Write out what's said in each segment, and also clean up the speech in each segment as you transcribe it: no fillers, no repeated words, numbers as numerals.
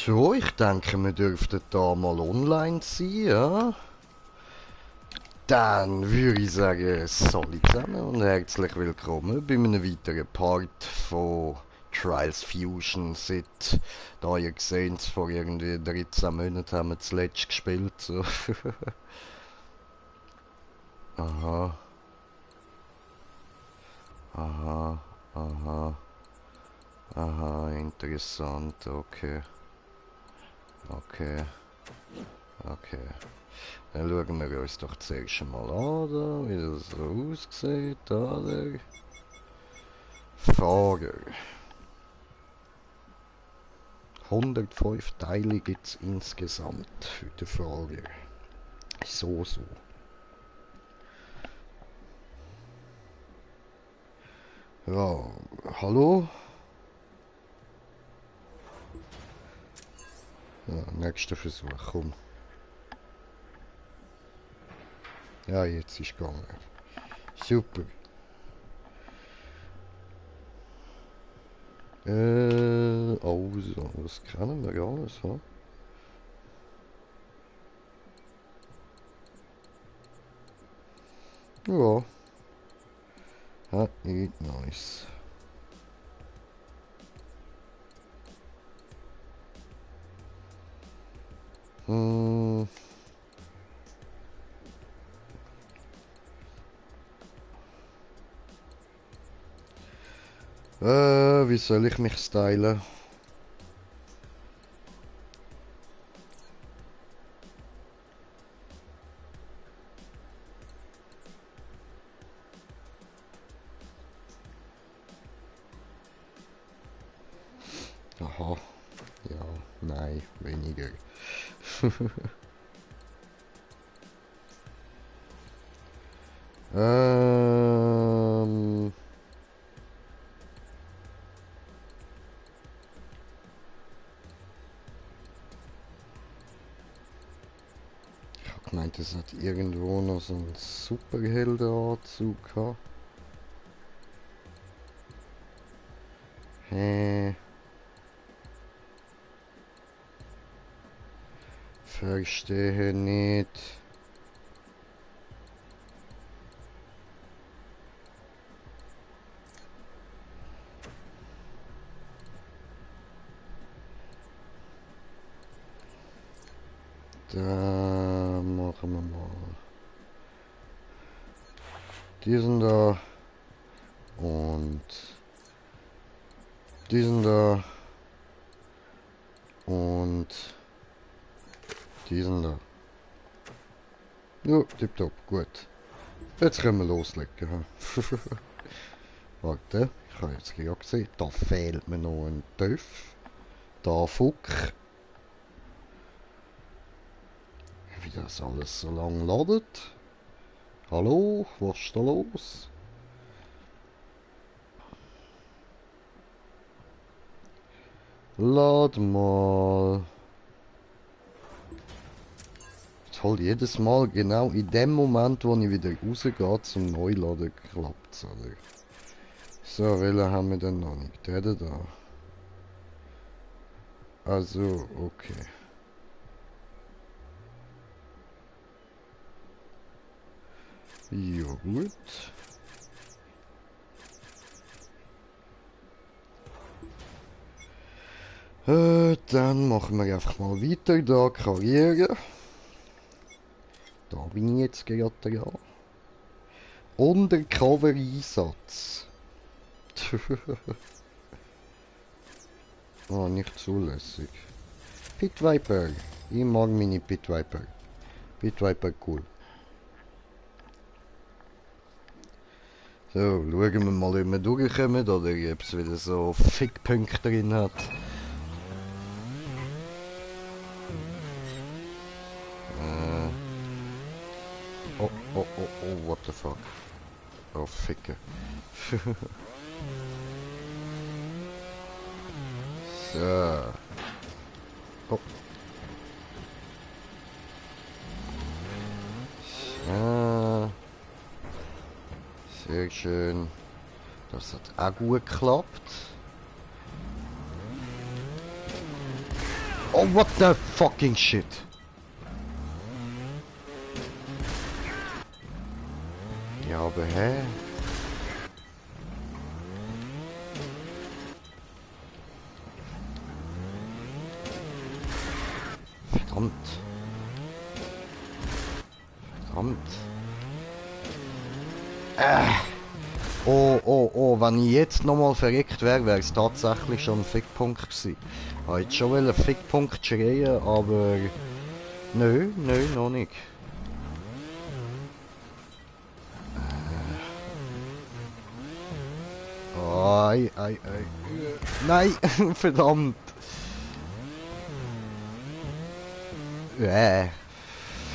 So, ich denke, wir dürften da mal online sein, ja? Dann würde ich sagen, salut zusammen und herzlich willkommen bei einem weiteren Part von Trials Fusion. Seit, da ihr gesehen, vor irgendwie 13 Monaten haben wir zuletzt gespielt. So. Aha, aha, aha, aha, interessant, okay, okay, okay. Dann schauen wir uns doch zuerst mal an, da, wie das so aussieht. Da, der Fahrer. 105 Teile gibt es insgesamt für den Fahrer. So. Ja, hallo? Ja, nächster Versuch, komm. Ja, jetzt ist gegangen. Super. Also, das kennen wir alles, ha? Ja. Ha, nicht nice. Hm. Wie soll ich mich stylen? Aha. Ja, nein, weniger. ähm, ich hab gemeint, es hat irgendwo noch so einen Superheldenanzug gehabt. Hä? Verstehe nicht. Da machen wir mal diesen da und diesen da und diesen da. Ja, tipptopp, gut. Jetzt können wir loslegen. Ha? Warte, ich habe jetzt gerade gesehen, da fehlt mir noch ein Töff. Da Fuck. Wie das alles so lang ladet. Hallo, was ist da los? Lad mal. Toll, jedes Mal genau in dem Moment, wo ich wieder rausgehe zum Neuladen, klappt es, oder? So, welchen haben wir denn noch nicht? Der da. Also, okay. Ja, gut. Dann machen wir einfach mal weiter. Da, Karriere. Da bin ich jetzt gerade, ja. Undercover-Einsatz. Ah, nicht zulässig. Pit Viper. Ich mag meine Pit Viper. Pit Viper cool. So, schauen wir mal, ob wir durchkommen oder ob es wieder so Fickpunkte drin hat. Oh, what the fuck. Oh, Ficke. So. Oh. So. Sehr schön. Das hat auch gut geklappt. Oh, what the fucking shit? Ja, aber hä? Verdammt. Verdammt. Oh, oh, oh, wenn ich jetzt nochmal verreckt wäre, wäre es tatsächlich schon ein Fickpunkt gewesen. Ich wollte jetzt schon einen Fickpunkt schreien, aber... Nö, nö, noch nicht. Ei, ei, ei. Nein, verdammt.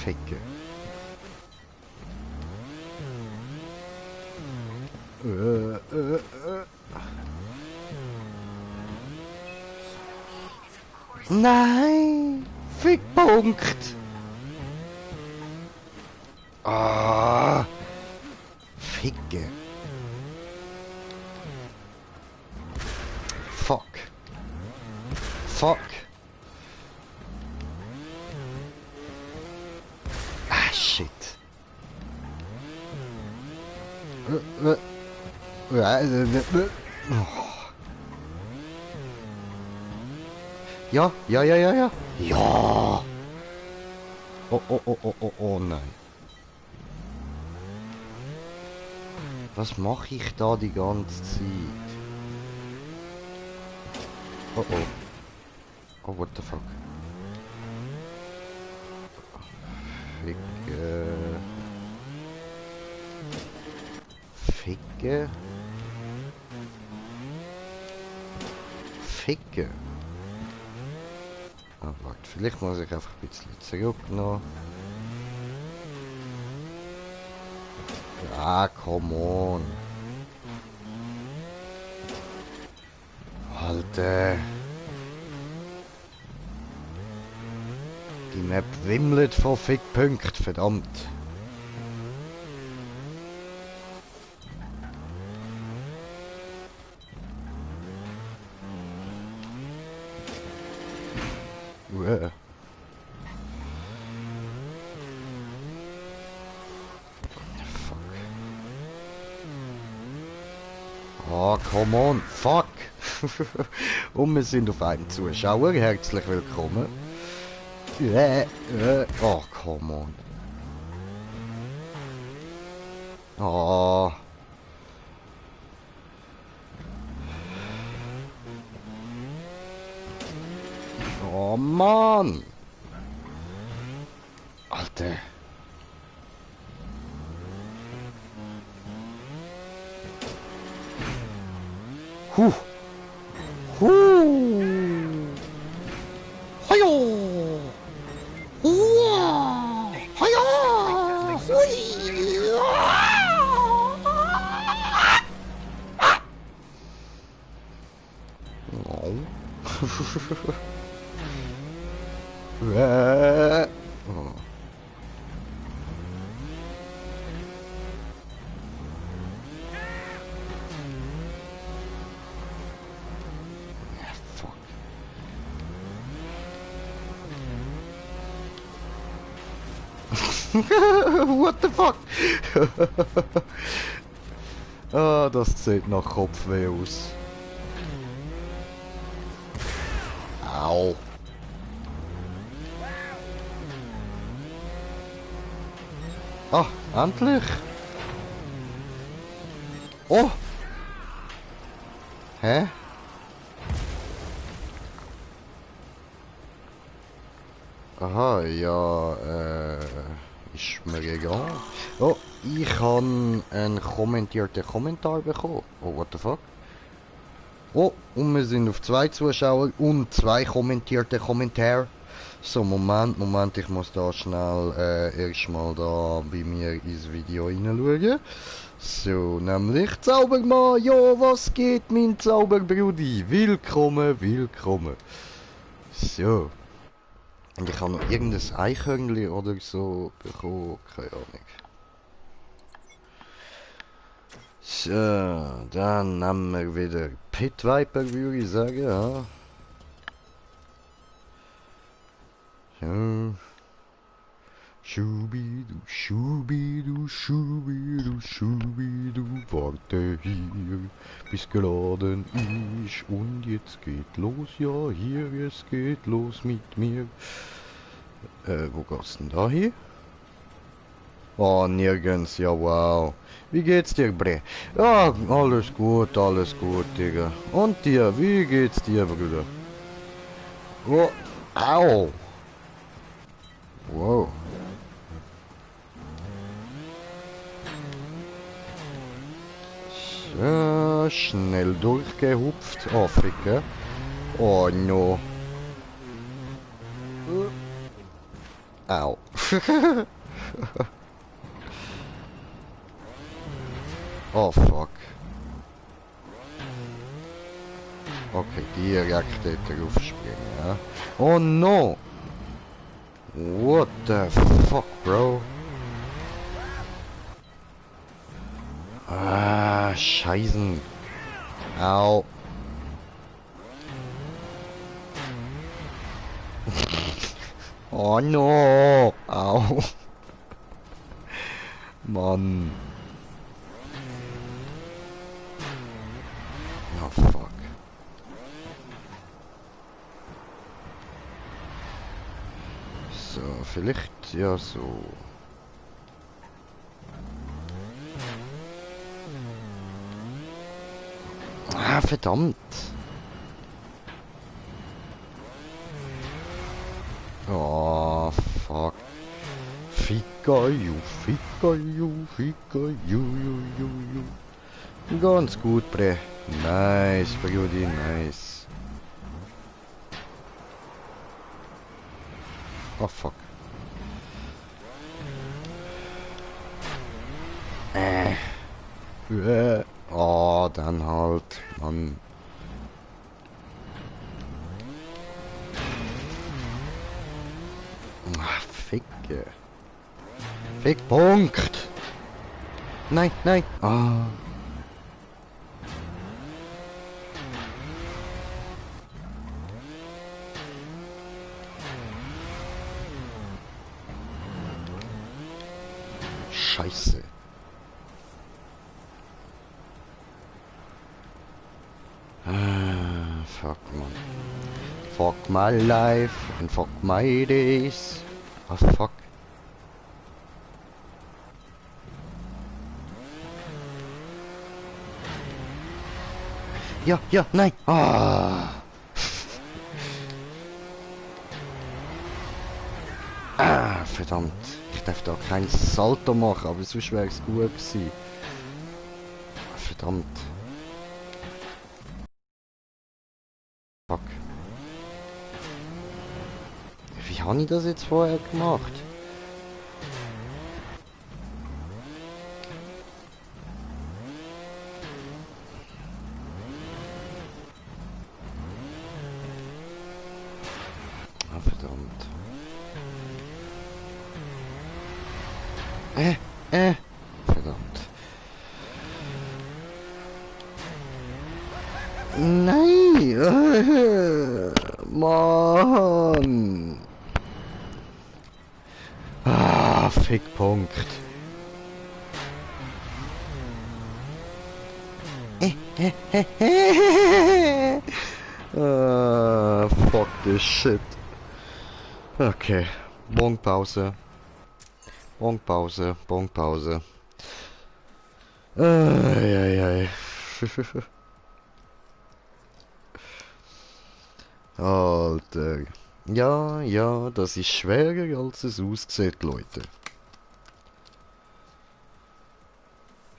Ficken. Nein! Fickpunkt! Ah! Ficke. Fuck. Fuck. Ah, shit. Ja, ja, ja, ja, ja. Ja! Oh, oh, oh, oh, oh, oh, nein. Was mache ich da die ganze Zeit? Oh, oh. Oh, what the fuck? Ficke. Ficke. Oh, warte, vielleicht muss ich einfach ein bisschen zurück noch. Ah, come on. Alter. Die Map wimmelt von Fickpunkten, verdammt. Oh, come on, fuck! Und wir sind auf einem Zuschauer, herzlich willkommen. Oh, come on. Oh. Oh, Mann! Alter. Huh. Hajo. Hajo. No. Oh. What the fuck? Ah, das sieht nach Kopfweh aus. Au. Ah, endlich. Oh. Hä? Aha, ja, ist mir egal. Oh, ich habe einen kommentierten Kommentar bekommen. Oh, what the fuck? Oh, und wir sind auf 2 Zuschauer und 2 kommentierte Kommentare. So, Moment, ich muss da schnell erstmal da bei mir ins Video hineinschauen. So, nämlich Zaubermann, ja, was geht, mein Zauberbrudi? Willkommen, willkommen. So. Und ich habe noch irgendein Eichhörnchen oder so bekommen, keine Ahnung. So, dann nehmen wir wieder Pit Viper, würde ich sagen, ja. Ja. Schubidu, Schubidu, Schubidu, Schubidu, warte hier, bis geladen ist und jetzt geht los, ja hier, es geht los mit mir. Wo geht's denn da hin? Oh, nirgends, ja wow. Wie geht's dir, Bre? Ja, alles gut, Digga. Und dir, wie geht's dir, Bruder? Oh, au. Wow. So, schnell durchgehupft, Afrika. Oh no. Au. Oh fuck. Okay, direkt dort raufspringen, ja. Oh no! What the fuck, bro? Ah, Scheißen. Au. Oh no! Au. Mann. Oh fuck. So, vielleicht ja so. Ah, verdammt. Oh, fuck. Fika, ju. Ganz gut, Bre. Nice, Brudi, nice. Oh, fuck. Oh, dann halt, Mann. Ah, Ficke. Fick, Punkt. Nein, nein. Ah. Scheiße. Ah, fuck, man. Fuck my life and fuck my days. Ah, fuck. Ja, ja, nein. Ah. Ah, verdammt. Ich darf da kein Salto machen, aber sonst wäre es gut gewesen. Verdammt. Fuck. Wie habe ich das jetzt vorher gemacht? Ah, verdammt. Verdammt. Nein! Mann! Ah, Fickpunkt. Ah, fuck this shit. Okay. Bonpause. Bonpause. Bonpause. Eieiei. Alter. Ja, ja, das ist schwerer als es aussieht, Leute.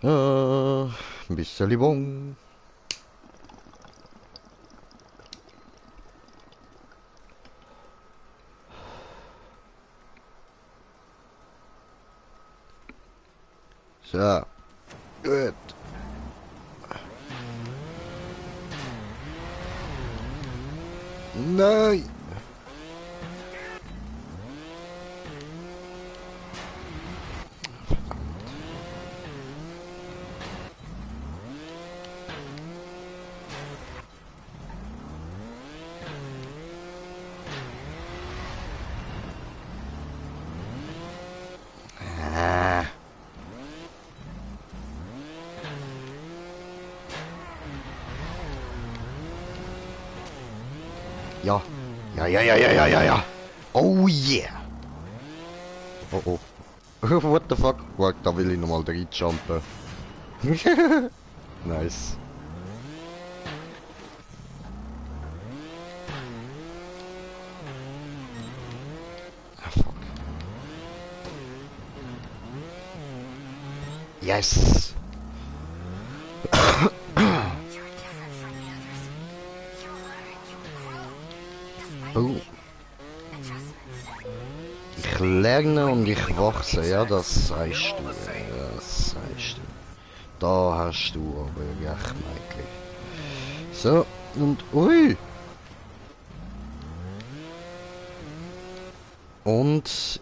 Ah, ein bisschen Bon. So, gut. Nein! Ja. Ja, ja, ja, ja, ja, ja, ja. Oh yeah. Oh, oh. What the fuck? Warte, da will ich nochmal reinjumpen. Nice. Ah, fuck. Yes. Oh. Ich lerne und ich wachse, ja, das sagst du. Das sagst du. Da hast du aber recht, Michael. So, und ui. Und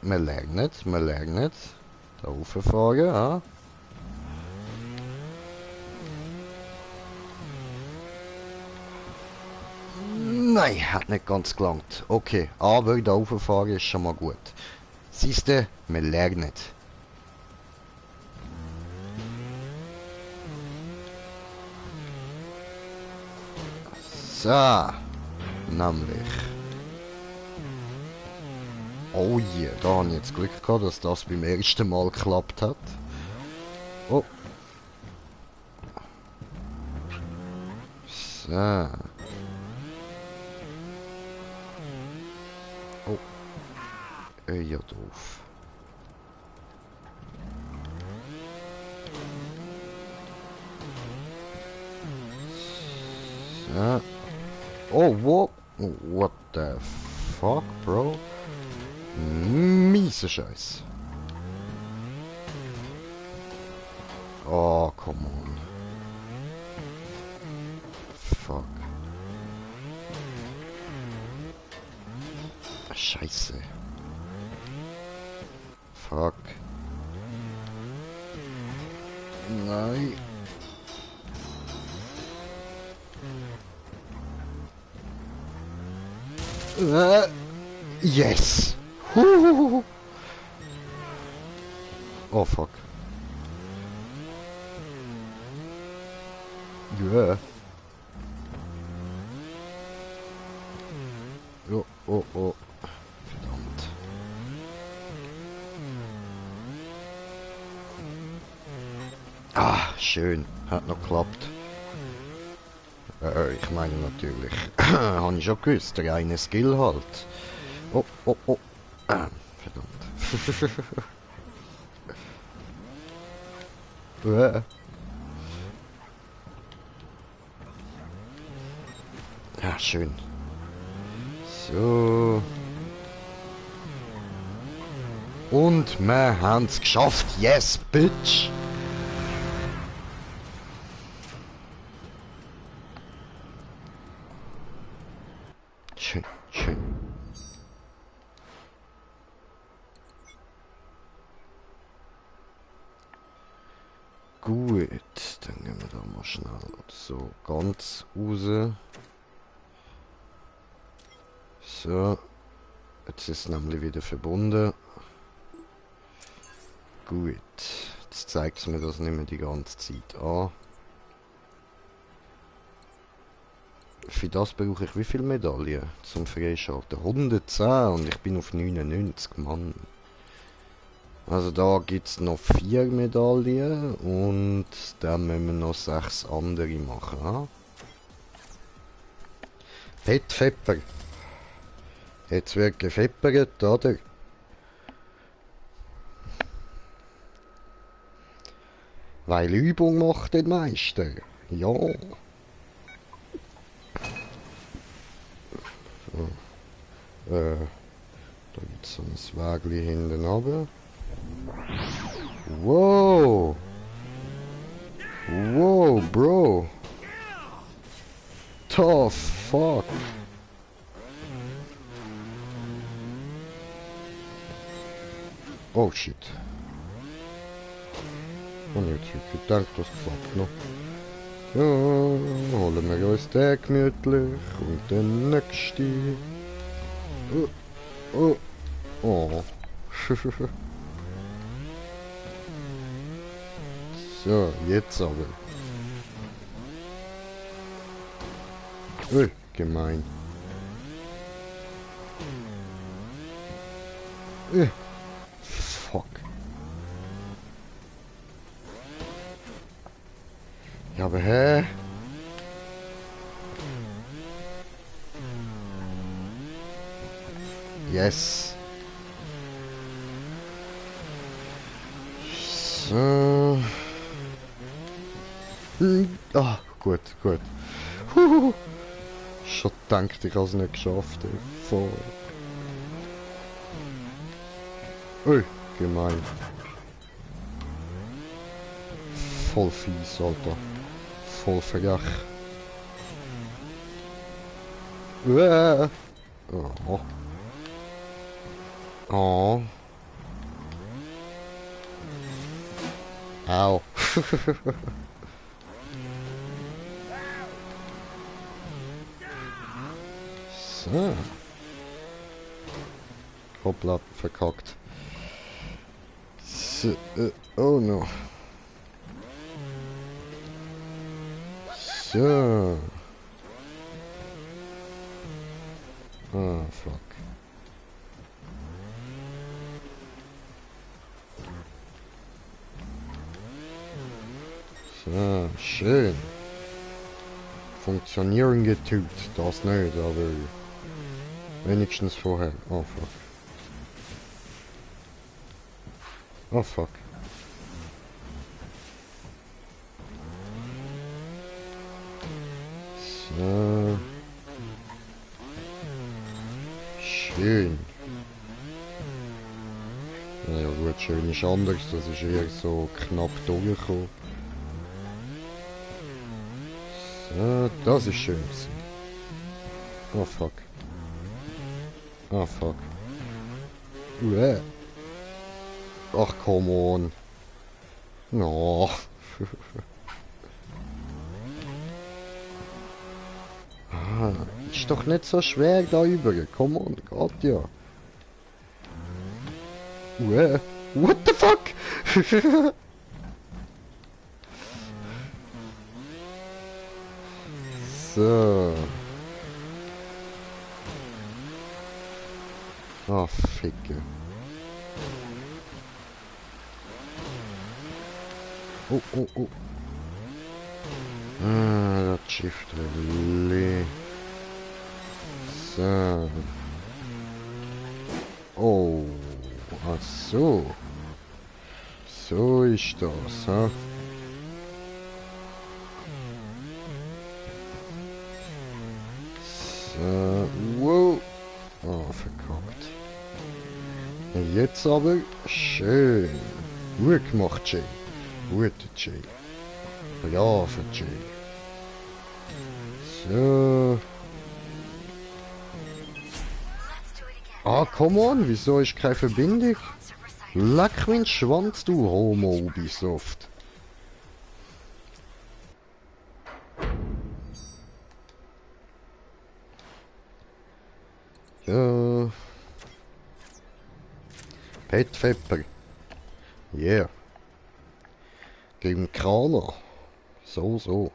wir lernen. Da rauffahren, ja. Nein, hat nicht ganz gelangt. Okay, aber da rauffahren ist schon mal gut. Siehste, wir lernen. So, nämlich. Oh je, da habe ich jetzt Glück gehabt, dass das beim ersten Mal geklappt hat. Oh. So. Oh. Ja, doof. So. Oh, what? What the fuck, bro? Miese Scheiß. Oh, come on. Fuck. Scheiße. Fuck. Nein. Yes. Huhuhu. Oh fuck. Yeah. Oh, oh, oh. Verdammt. Ah, schön. Hat noch geklappt. Ich meine natürlich. Habe ich schon gewusst. Der eine Skill halt. Oh, oh, oh. Verdammt. Ja, schön. So. Und wir haben es geschafft. Yes, bitch. Schön, schön. Gut, dann gehen wir da mal schnell so ganz raus. So, jetzt ist es nämlich wieder verbunden. Gut, jetzt zeigt es mir das nicht mehr die ganze Zeit an. Für das brauche ich wie viele Medaillen zum Freischalten? 110 und ich bin auf 99, Mann. Also da gibt es noch 4 Medaillen und dann müssen wir noch 6 andere machen. Ha? Fettfepper. Jetzt wird gefeppert, oder? Weil Übung macht den Meister. Ja. So. Da gibt es so ein Wägli hinten runter. Wow. Wow, Bro. The fuck. Oh shit. Und jetzt habe ich gedacht, das klappt noch. Ja, holen wir uns den gemütlich und den nächsten. Oh, oh, oh. So, jetzt aber. Ui, gemein. Fuck. Ja, aber hä? Yes. So. Ah, gut, gut. Schon gedacht, ich habe es nicht geschafft. Ey. Voll. Ui, gemein. Voll fies, Alter. Voll frech. Oh. Oh. Au. So. Hoppla, verkackt. So, oh no. So. Ah, fuck. So, schön. Funktionieren getut. Das nicht, aber wenigstens vorher. Oh fuck. Oh fuck. So. Schön. Ja gut, schön ist anders. Das ist eher so knapp durchgekommen. So, das ist schön gewesen. Oh fuck. Oh fuck. Ach, come on. No. Ah, ist doch nicht so schwer da über. Come on, geht ja. What the fuck? So. Oh, Ficke. Oh, oh, oh. Ah, das Shift Relais. So. Oh. Ach so. So ist das, ha? So. Wow. Oh, verkackt. Jetzt aber schön. Gut gemacht, Jay. Gut, Jay. Bravo, Jay. So. Ah, come on, wieso ist keine Verbindung? Leck mein Schwanz, du Homo Ubisoft. Ja. Petfepper. Yeah. Gegen Kraner. So.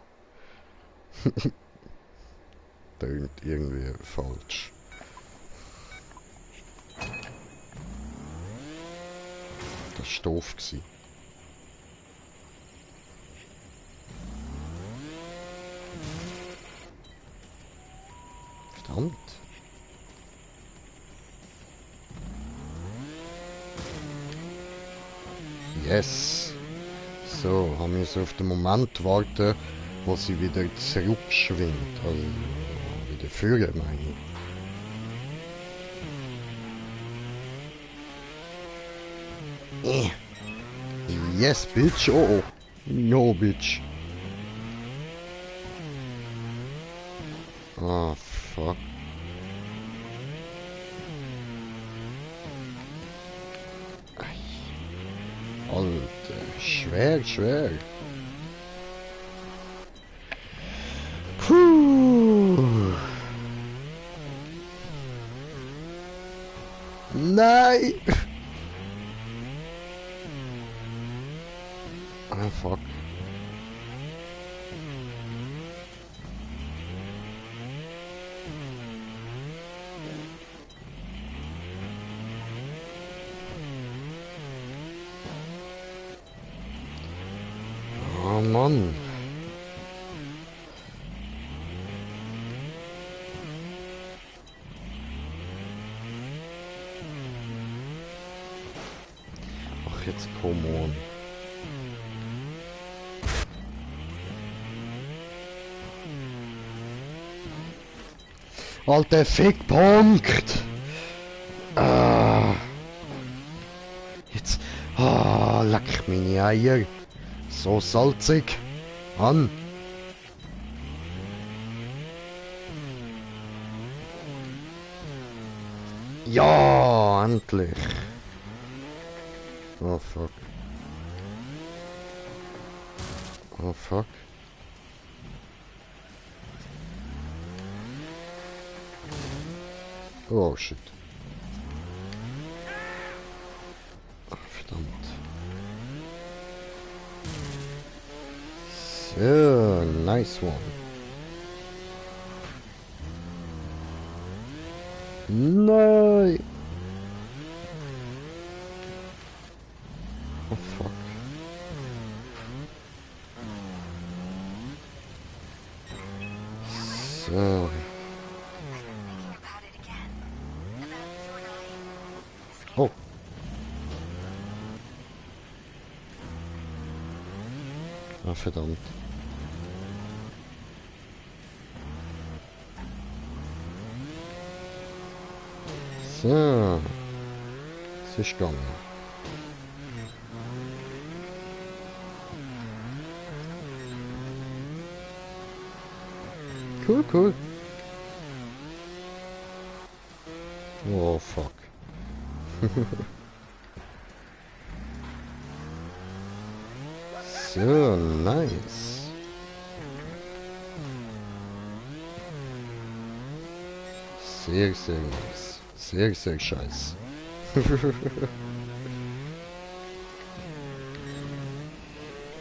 Tönt irgendwie falsch. Das war doof. Verdammt. Yes. So, haben wir so auf den Moment warten, wo sie wieder zurückschwingt. Also, wieder führen, meine ich. Yes, bitch. Oh, oh. No, bitch. Ah, fuck. Alter, schwer. Puh. Nein! Ah, fuck. Mann. Ach, jetzt come on. Alter Fickpunkt! Ah. Jetzt. Ah, leck meine Eier. So salzig. Mann. Ja, endlich. Oh fuck. Oh fuck. Oh shit. Ach, verdammt. So, nice one. Nein. Oh fuck. So. Oh. Ah, verdammt. So. Es ist gegangen. Cool, cool. Oh, fuck. So, nice. Sehr, sehr nice. Sehr, sehr scheiße.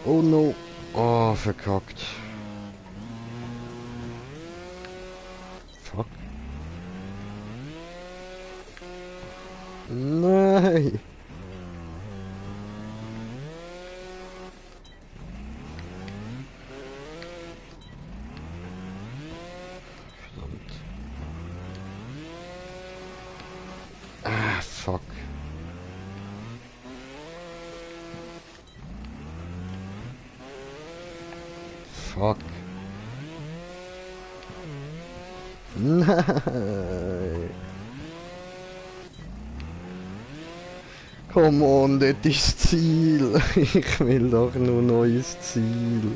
Oh no. Oh, verkackt. Fuck. Nein. Verdammt. Ah, fuck. Fuck. Nein. Come on, das ist das Ziel. Ich will doch nur ein neues Ziel.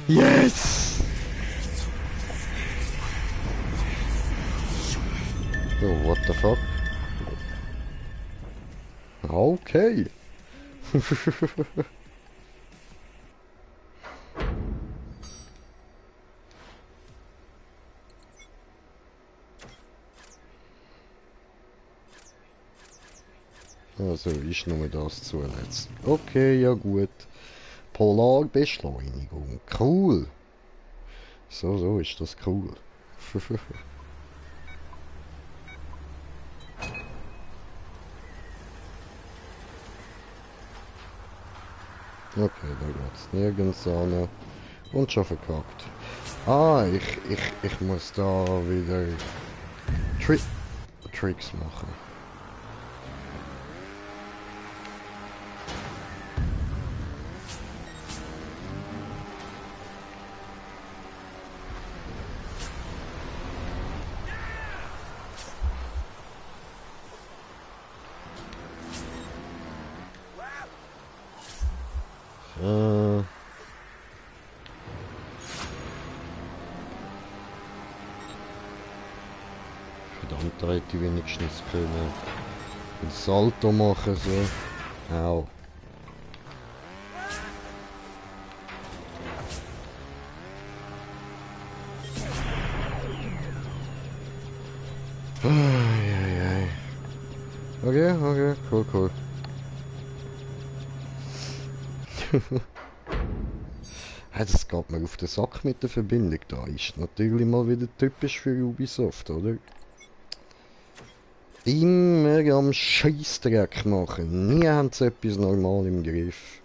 Yes! Oh, what the fuck? Okay. Also ist nur das zuletzt. Okay, ja gut. Polarbeschleunigung. Cool. So ist das cool. Okay, da geht's nirgends an. Und schon verkackt. Ah, ich muss da wieder Tricks machen. Verdammt, da hätte ich wenigstens können ein Salto machen so. Au. Eieiei. Okay, cool. Hey, das geht mir auf den Sack mit der Verbindung da. Ist natürlich mal wieder typisch für Ubisoft, oder? Immer am Scheissdreck machen. Nie haben sie etwas normal im Griff.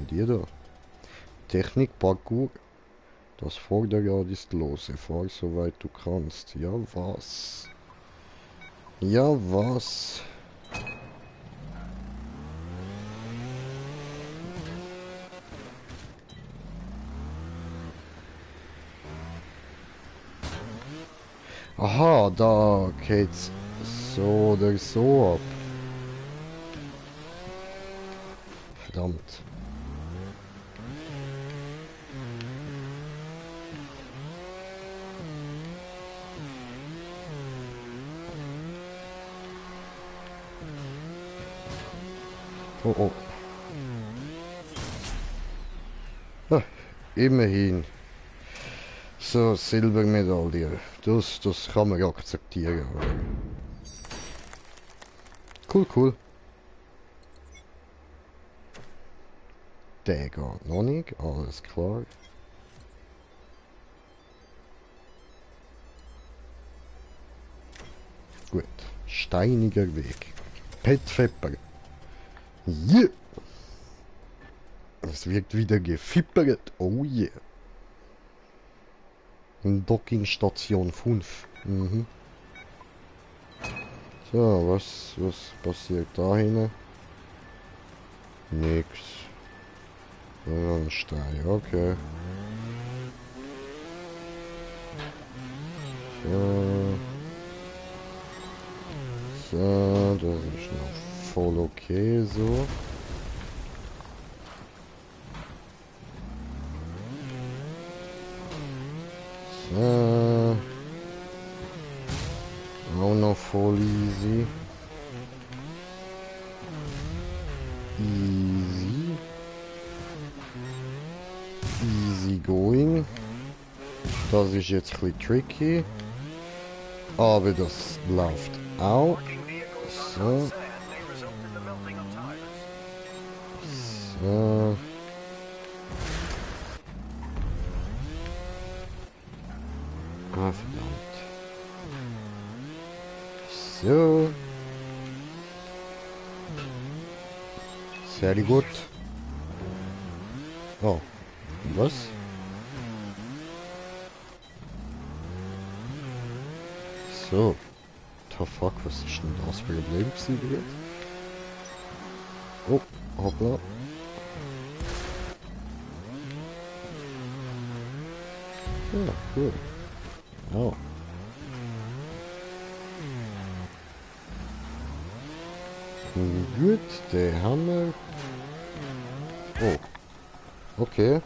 Die da. Technik, Parkour. Das Vorderrad ist lose. Fahr so weit du kannst. Ja, was? Ja, was? Aha, da geht's so oder so ab. Verdammt. Oh oh. Ah, immerhin. So, Silbermedaille. Das kann man akzeptieren. Cool, cool. Der geht noch nicht, alles klar. Gut, steiniger Weg. Petfepper. Yeah! Es wird wieder gefippert. Oh yeah. Dockingstation 5. Mhm. So, was passiert da hinten? Nix. Ein Stein, okay. So. So, das ist noch voll okay so. So. Auch noch voll easy. Easy. Easy going. Das ist jetzt ein bisschen tricky. Aber das läuft auch. So. So. Ah, verdammt. So. Sehr gut. Oh. Was? So. The fuck, was ist denn das für ein Problem gewesen jetzt? Oh, hoppla. Ja, cool. Oh. Gut, den haben wir. Oh. Okay.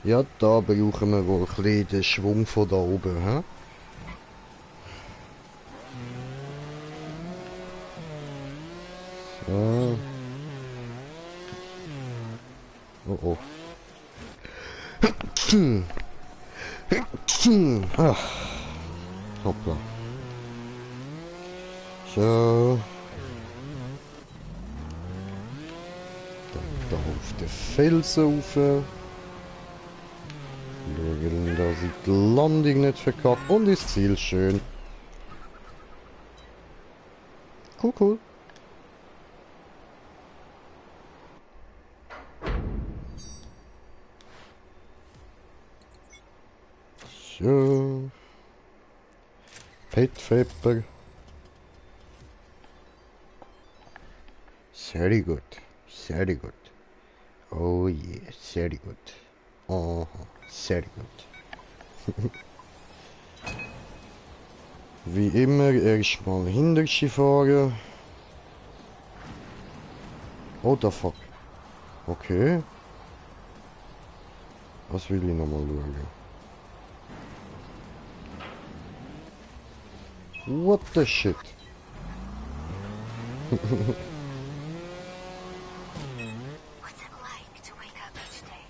Ja, da brauchen wir wohl ein bisschen den Schwung von da oben, hä? So. Oh oh. Ach. Hoppla. So. Da auf den Felsen rauf. Schauen, dass ich die Landung nicht verkacke. Und das Ziel schön. Cool, cool. So. Petfepper. Sehr gut. Sehr gut. Oh yeah, sehr gut. Oh, sehr gut. Wie immer erstmal Hinterski fahren. Oh, the fuck. Okay. Was will ich nochmal schauen? What the shit? What's it like to wake up each day?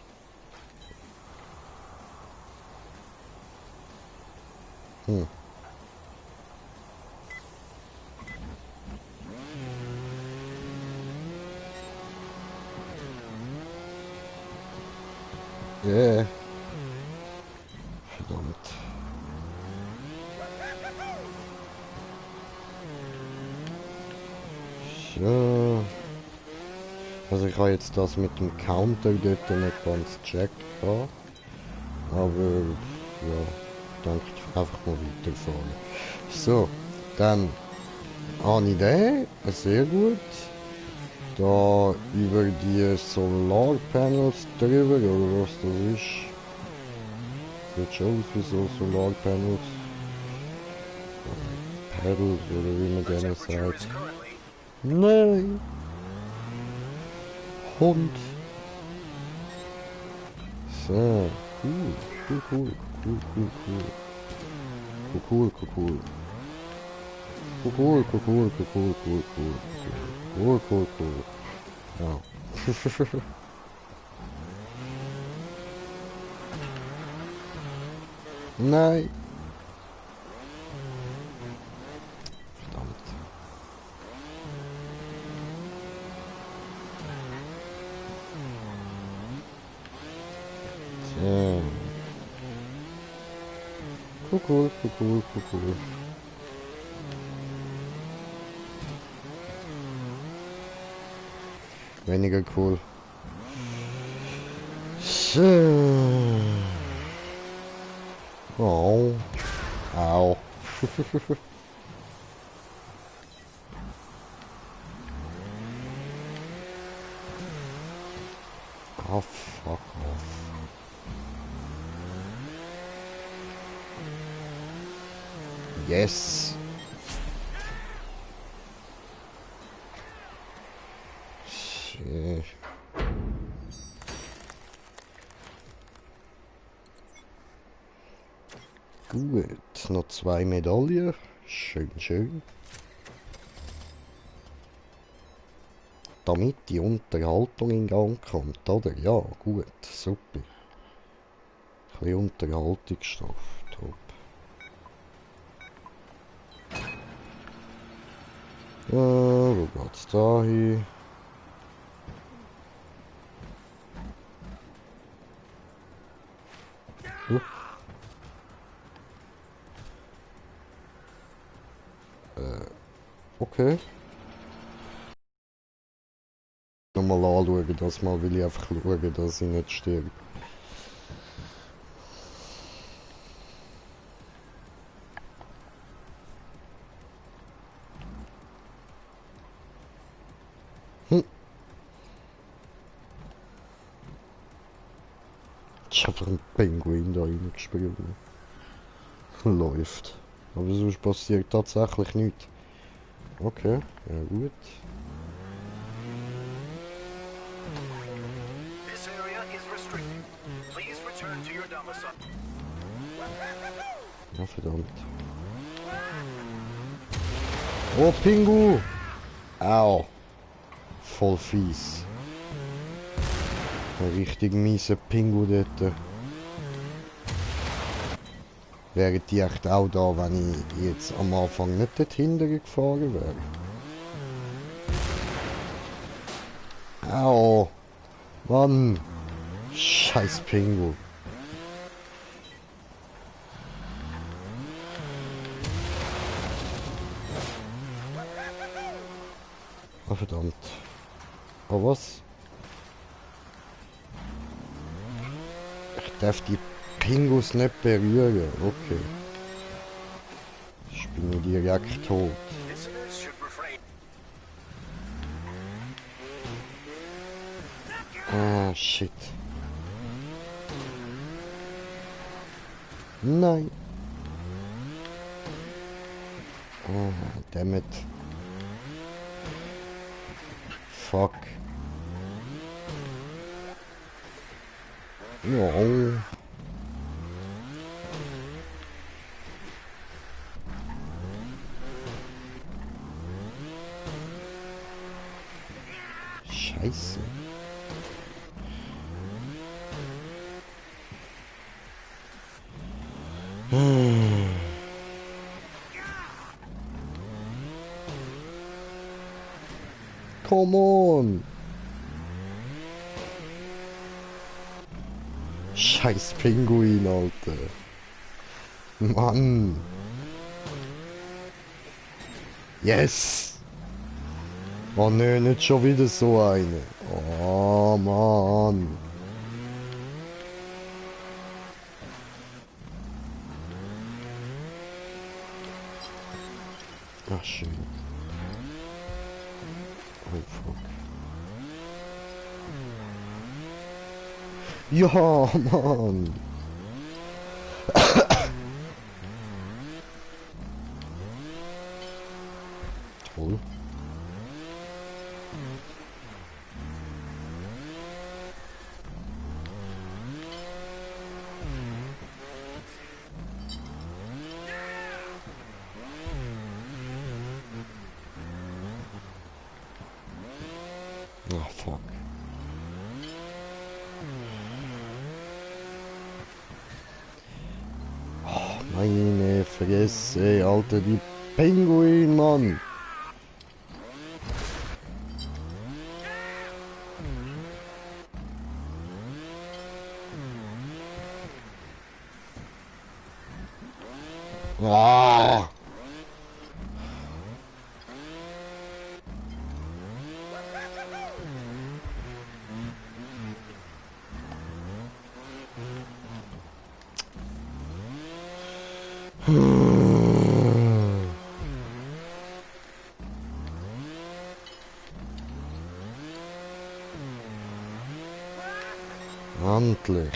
Yeah. Verdammt. So. Also ich habe jetzt das mit dem Counter dort nicht ganz gecheckt. Aber ja, danke, einfach mal weiterfahren. So, dann habe ich den, sehr gut. Da über die Solarpanels drüber, oder was das ist. Sieht schon aus wie so Solarpanels. Pedals, oder wie man gerne sagt. Nein! Hund! So, cool, cool, cool, cool, cool, cool. Cool, cool, cool. Cool, cool, cool, cool, cool, cool, cool, cool. Cool, cool, cool. Ja. Nein. Verdammt. So. Cool, cool, cool, cool, cool, cool. Weniger cool. So. Oh. Au. Oh, fuck off. Yes. Shit. Gut, noch 2 Medaillen. Schön, schön. Damit die Unterhaltung in Gang kommt, oder? Ja, gut, super. Ein bisschen Unterhaltungsstoff, top. Wo geht's da hin? Uh. Okay. Nochmal anschauen, das mal will ich einfach schauen, dass ich nicht sterbe. Ich habe einen Pinguin da reingesprungen. Läuft. Aber sonst passiert tatsächlich nichts. Okay, ja gut. Ja, verdammt. Oh, Pingu! Au! Voll fies. Ein richtig mieser Pingu dort. Wären die echt auch da, wenn ich jetzt am Anfang nicht dort hinten gefahren wäre? Au! Mann! Scheiß Pingu. Oh, verdammt. Oh, was? Ich darf die Pingus nicht berühren. Okay. Ich bin direkt tot. Ah, shit. Nein. Ah, damn it. Fuck. No. Scheiße. Come on. Scheiß Pinguin, Alter. Mann. Yes. Oh ne, nicht schon wieder so eine. Oh Mann. Ach schön. Oh fuck. Ja, Mann. Toll. Ah, fuck. Oh, meine Fresse, Alter, die Pinguin, Mann. Ah. Endlich.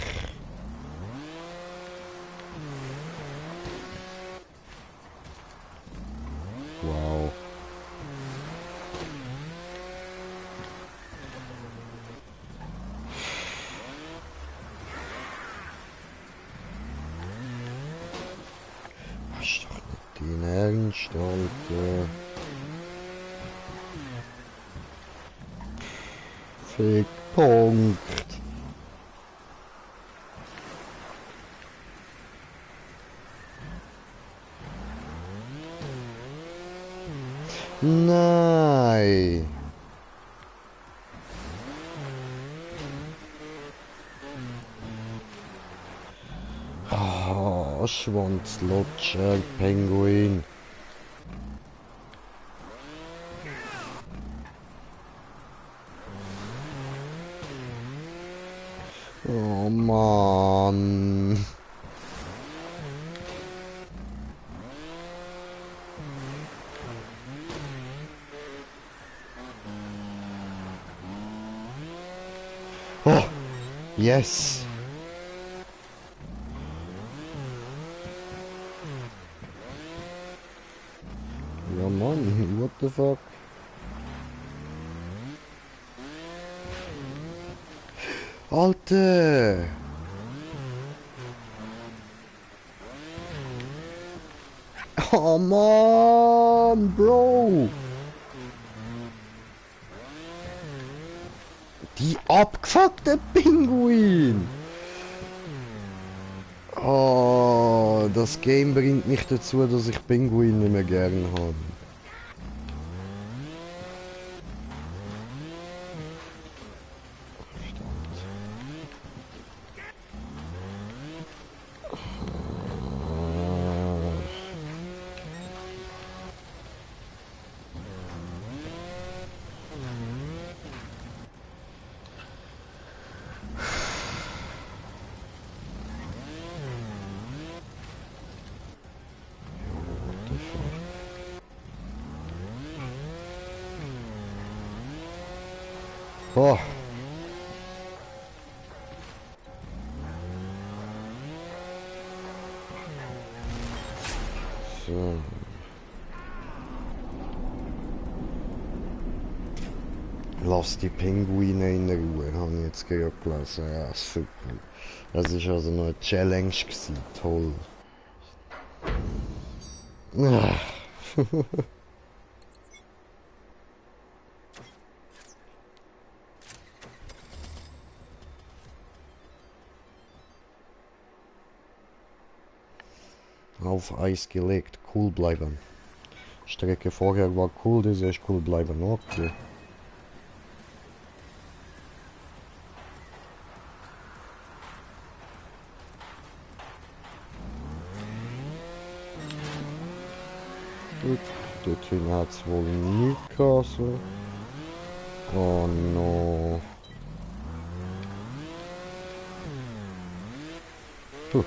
Wow. Das ist doch nicht dein Ernst, Alter. Fick, Punkt. Nein. Oh, Schwanzlutscher, Pinguin. Oh Mann. Oh, yes. Ja Mann, what the fuck? Alter. Oh Mann, Bro. Die abgefuckte Pinguin. Oh, das Game bringt mich dazu, dass ich Pinguin nicht mehr gern habe. Oh. So. Lass die Pinguine in Ruhe, habe ich jetzt gerade gelesen. Ja, super. Das war also noch eine Challenge gewesen. Toll. Ah. Auf Eis gelegt. Cool bleiben. Strecke vorher war cool, diese ist cool bleiben. Okay. Gut. Dorthin hat es wohl nie gehabt, so. Oh no. Puh.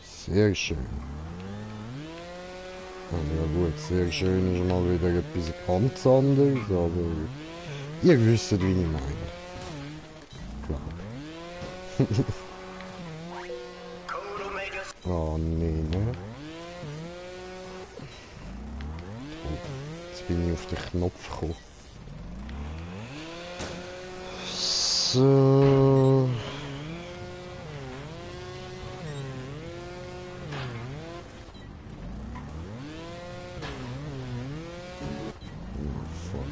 Sehr schön. Ja gut, sehr schön ist mal wieder etwas ganz anderes, aber ihr wisst, wie ich meine. Klar. Oh nee, ne? Oh, jetzt bin ich auf den Knopf gekommen. So. Oh, fuck.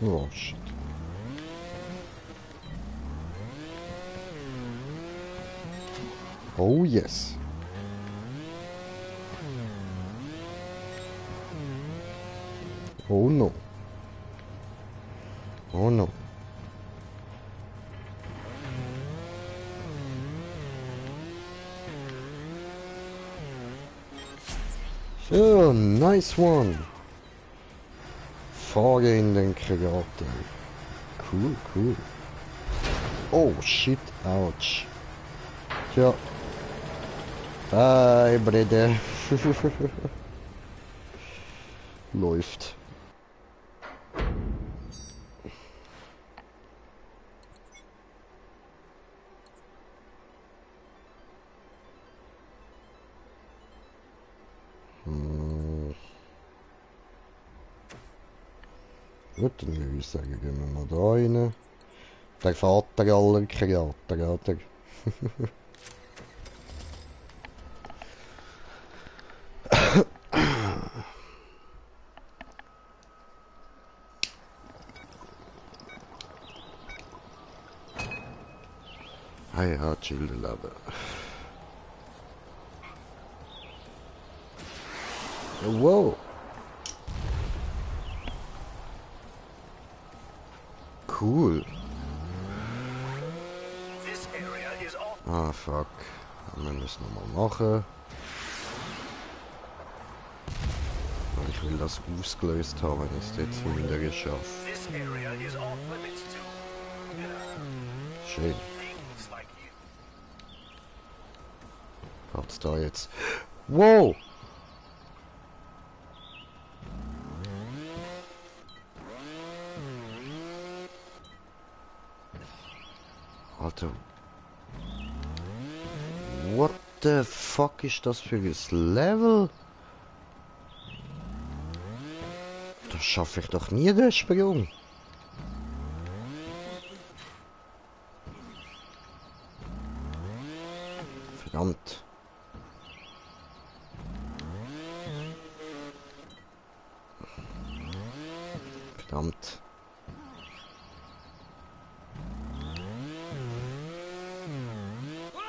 Oh shit. Oh yes. Oh no. Oh no. So, nice one. Fahre in den Krater. Cool, cool. Oh shit, ouch. Tja. Bye, Brede. Läuft. Gut, dann würde ich sagen, gehen wir mal da rein. Der Vater aller Kreator, oder? Hey, ja, chill Leben. Wow. Cool. Ah, fuck. Wir müssen es nochmal machen. Weil ich will das ausgelöst haben, wenn ich es jetzt hinterher schaffe. Schön. Geht's da jetzt? Wow! Alter. What the fuck ist das für ein Level? Das schaffe ich doch nie, den Sprung. Verdammt. Verdammt.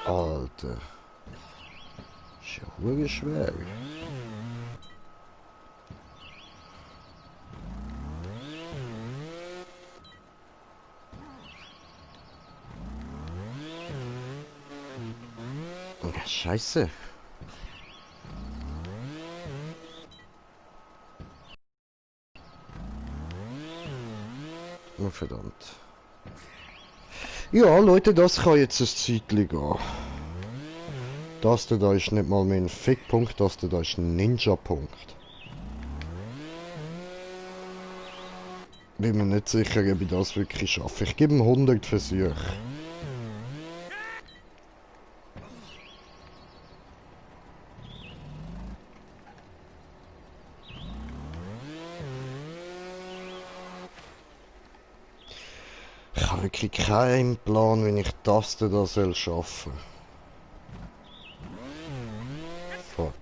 Alter. Ist ja verdammt schwer. Ja, Scheiße. Oh, verdammt. Ja, Leute, das kann jetzt ein Zeitchen gehen. Das da ist nicht mal mein Fickpunkt, das da ist ein Ninja-Punkt. Bin mir nicht sicher, ob ich das wirklich schaffe. Ich gebe ihm 100 Versuche. Ich habe wirklich keinen Plan, wie ich das da schaffen soll. Fuck.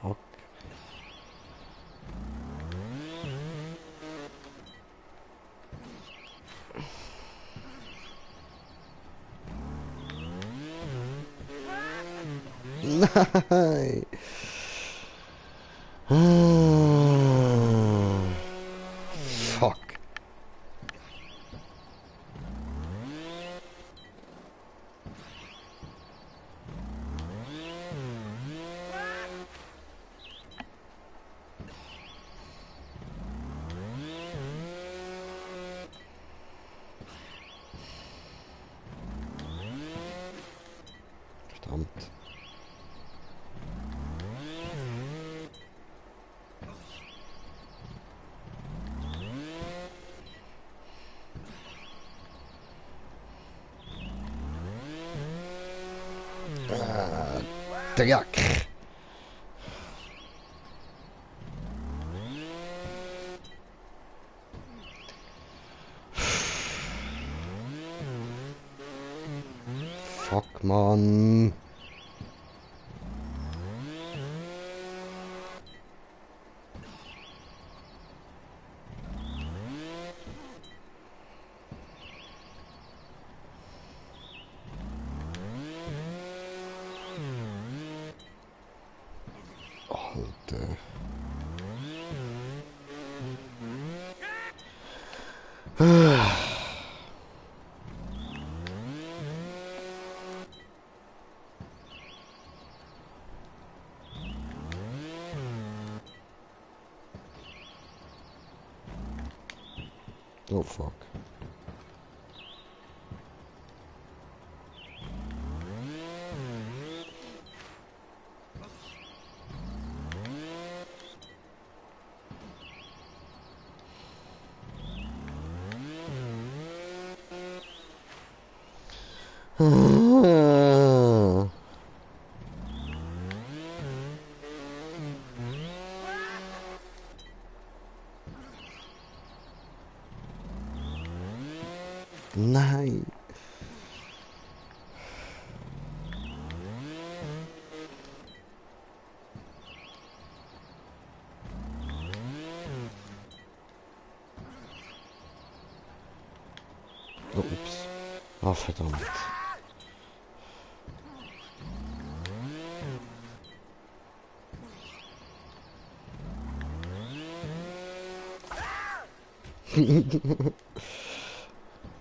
Fuck. Nein. Ah, fuck. Verdammt. Dreck. Fuck, Mann. Alter. Oh fuck. Ah. Nein. Oh, ups. Ah, verdammt.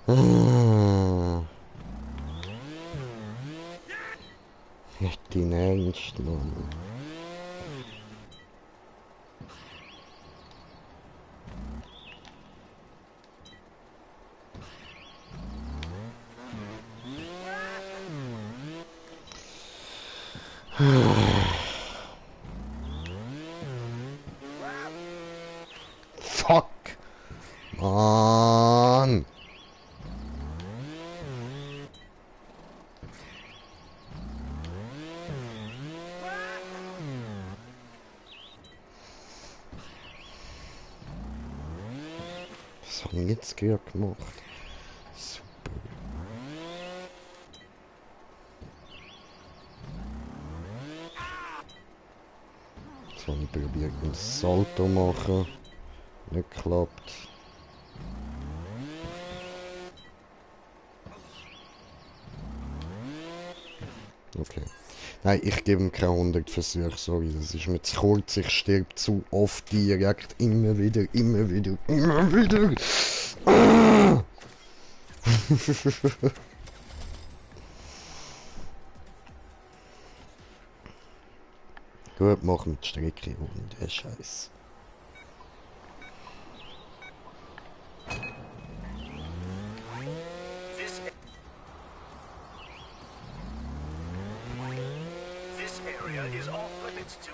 Ah. Nicht dein Ernst, Mann. Fuck, Mann. Was haben wir jetzt gemacht? Super. Jetzt habe ich probiert, ein Salto machen. Nicht geklappt. Okay. Nein, ich gebe ihm keine 100 Versuche, sorry, das ist mir zu kurz, ich sterbe zu oft direkt, immer wieder, immer wieder, immer wieder. Ah! Gut, machen wir die Strecke und der Scheiß. This area is off limits to.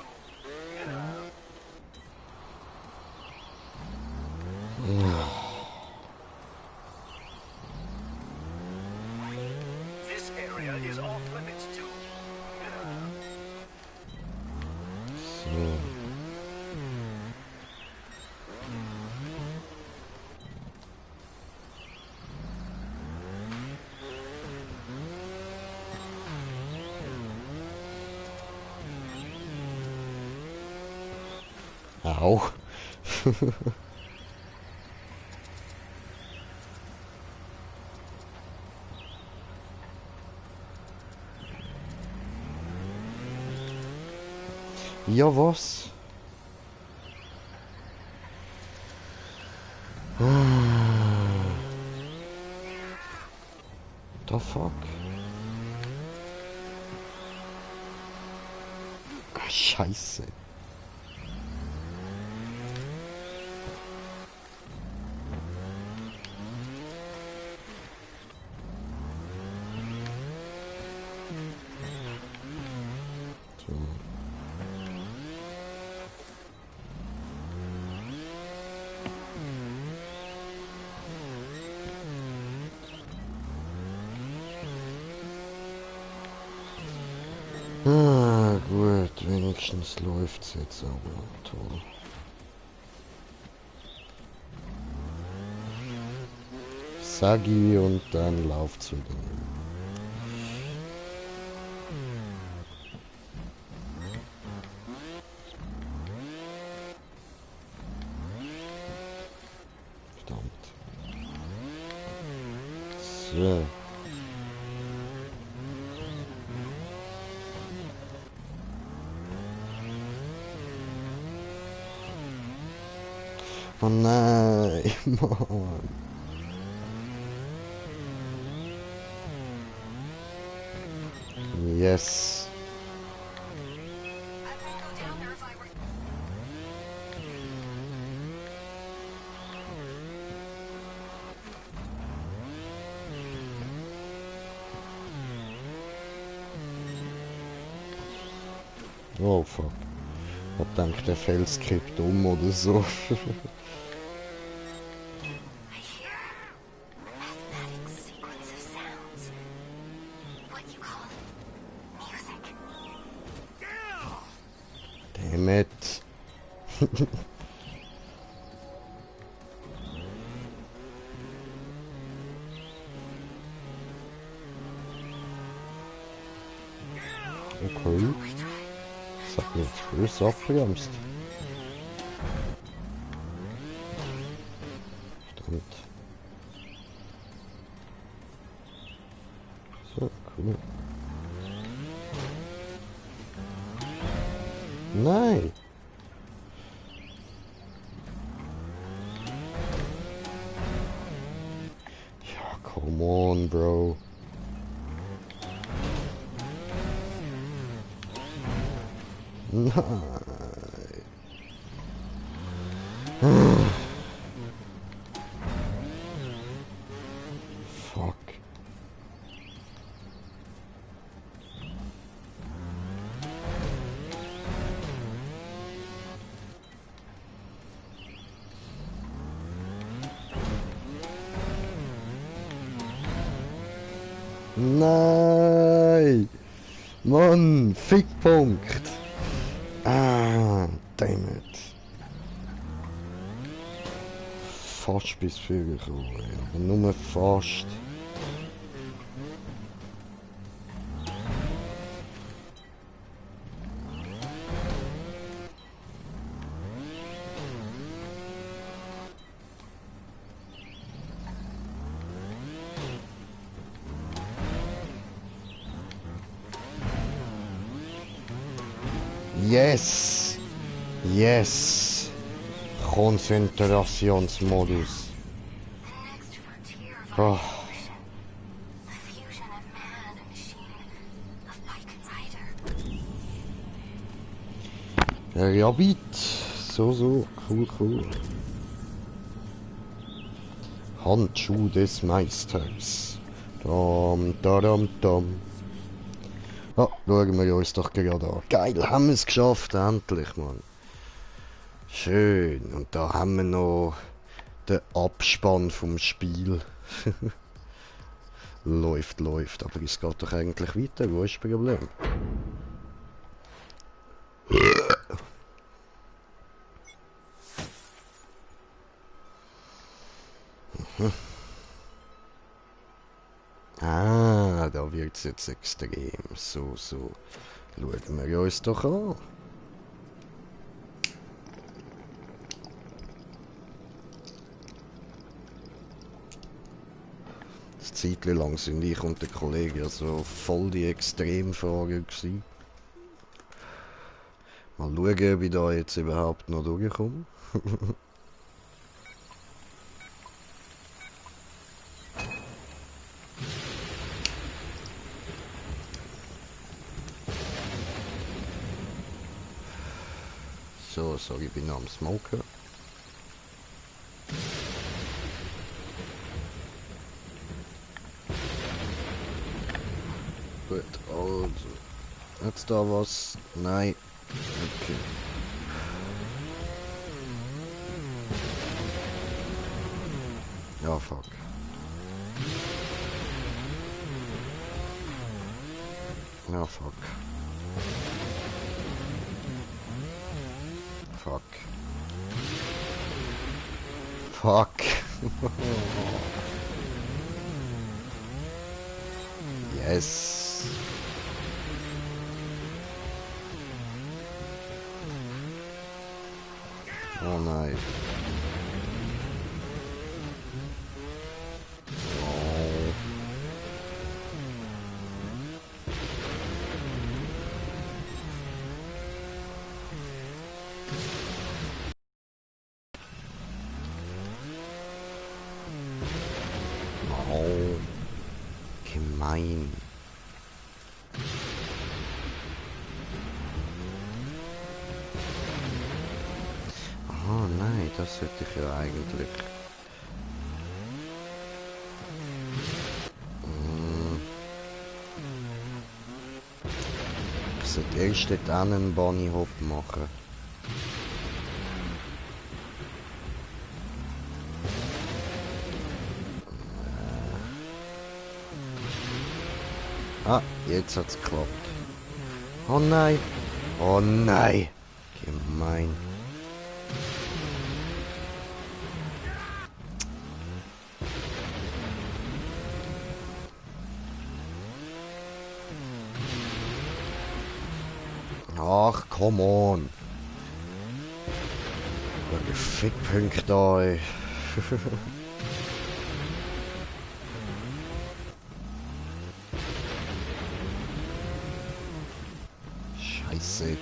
This area is off limits to. So. Au. Ja, was? The fuck? Ah, Scheiße. So. Ah, gut, wenigstens läuft's jetzt aber toll. Sagi und dann läuft's wieder. Verdammt. So. Oh nein, Mann. Yes. I wouldn't go down there if I were. Oh fuck. Ich denke, der Fels kippt um oder so. I hear mathematic sequence of sounds. What you call music. Damn it. Okay. Sag mir, du bist aufgebremst. Verdammt. So, cool. Nein! Ja, come on, Bro. Nein. Fuck. Nein! Mann, Fickpunkt! Ah, damn it. Fast bis Vögel gekommen, aber nur fast. Yes! Yes! Konzentrationsmodus. The next frontier of Oh, evolution. The fusion of man and machine. Of Pike and Rider. Rabbit. So, cool, cool. Handschuh des Meisters. Dam, dadam, dam. Ah, schauen wir uns doch gerade an. Geil, haben wir es geschafft, endlich, Mann. Schön. Und da haben wir noch den Abspann vom Spiel. Läuft, läuft. Aber es geht doch eigentlich weiter. Wo ist das Problem? Ah, da wird es jetzt extrem. So. Schauen wir uns doch an. Eine Zeit lang sind ich und der Kollege also voll die Extremfahrer gewesen. Mal Mal schauen, ob ich da jetzt überhaupt noch durchkomme. So, sorry, ich bin noch am Smoken. Gut, also. Jetzt da was? Nein. Okay. Ja, fuck. Ja, fuck. Fuck. Fuck. Yes. Oh nein. Oh. Oh. Gemein. Oh nein, das sollte ich ja eigentlich. Ich sollte erst dort einen Bunny Hop machen. Ah, jetzt hat's geklappt. Oh nein. Oh nein. Gemein. Ach, come on. Welche Fickpunkte da, ey. Scheiße.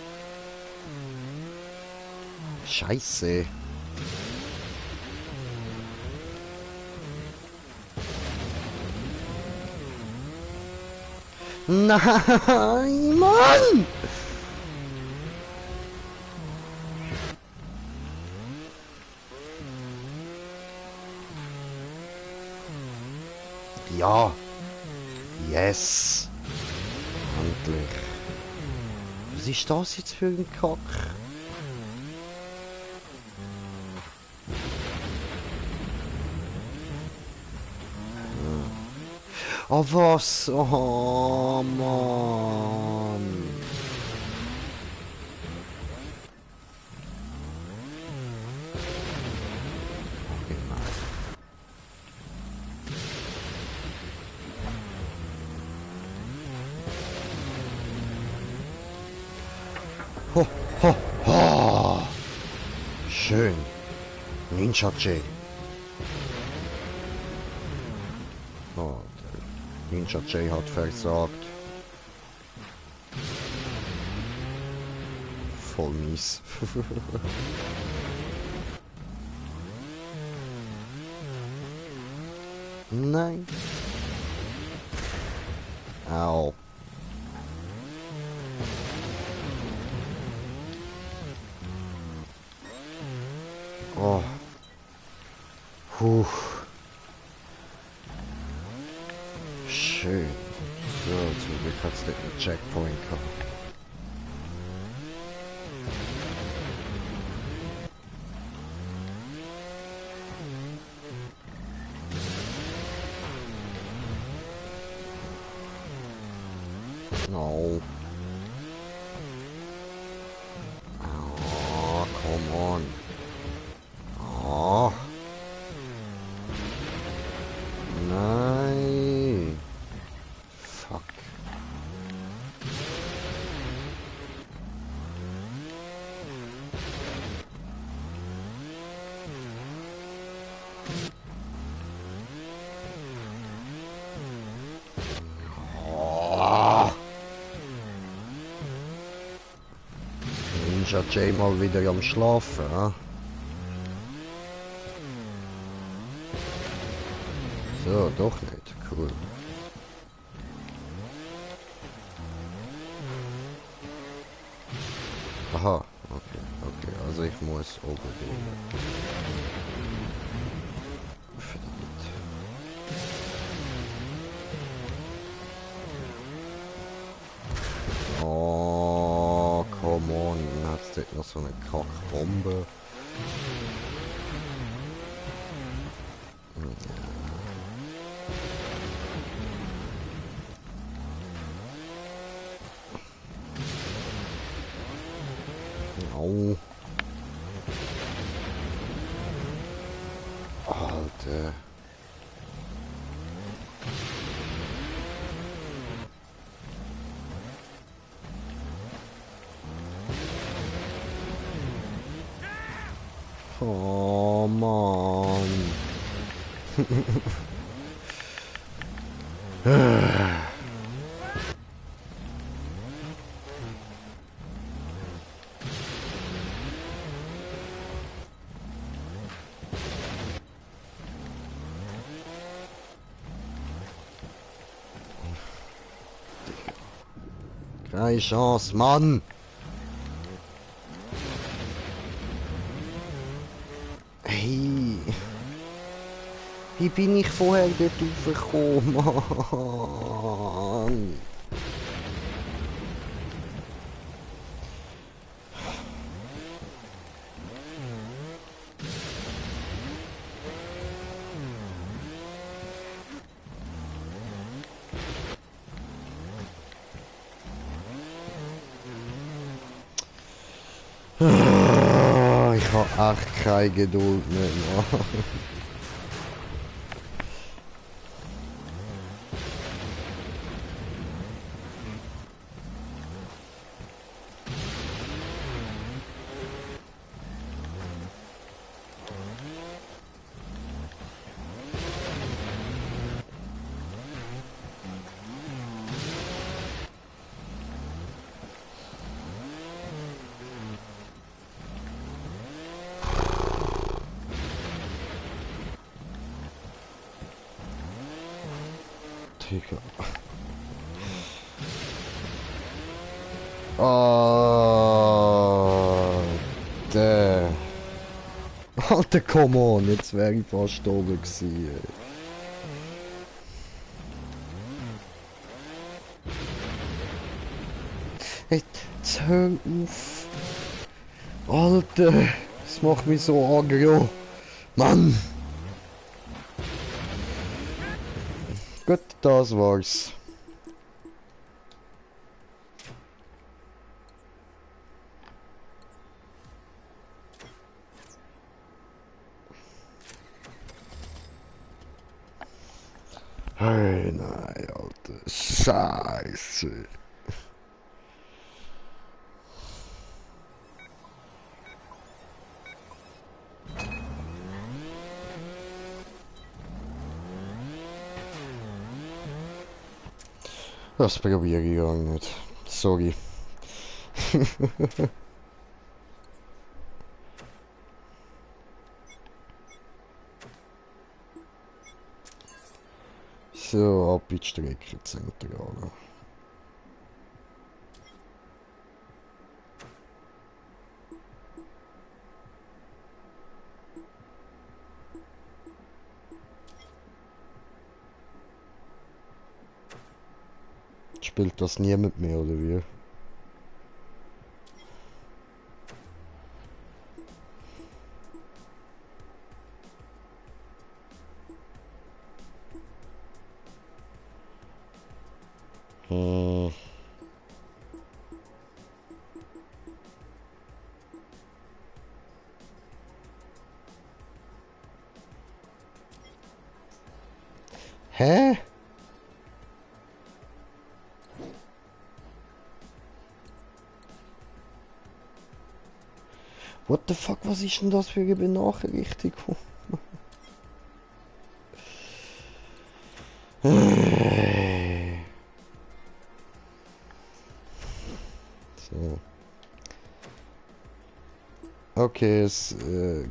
Scheiße. Nein, Mann! Ja. Yes. Endlich. Was ist das jetzt für ein Kack? Oh was? Oh Mann. Okay, nein. Ho, ho, ho. Schön. Ninja J. Oh, der Ninja J hat versagt. Voll mies. Nein. Au. Oh. Puh. Schön. So, zum Glück hat's nicht einen Checkpoint gehabt. No. Oh, come on. Oh. Nein. Fuck. ja Jay mal wieder am Schlafen, ja? So, doch nicht. Cool. Aha, okay, okay, also ich muss oben gehen. Verdammt. Oh, come on, dann hat's dort noch so eine Kackbombe. Au. Alter. Oh Mann. Keine Chance, Mann! Hey! Wie bin ich vorher dort raufgekommen, Mann? Ich habe echt keine Geduld mehr, Mann. Digga. Alter. Alter, come on. Jetzt wäre ich fast oben gewesen. Hey, jetzt hör auf. Alter. Das macht mich so aggro. Mann. Gut, das war's. Hey, nein, Alter. Scheiße. Das probiere ich auch nicht. Sorry. So, ab in die Streckenzentrale. Spielt das niemand mehr, oder wie? Hm. Hä? What the fuck, was ist denn das für eine Benachrichtigung? So. Okay,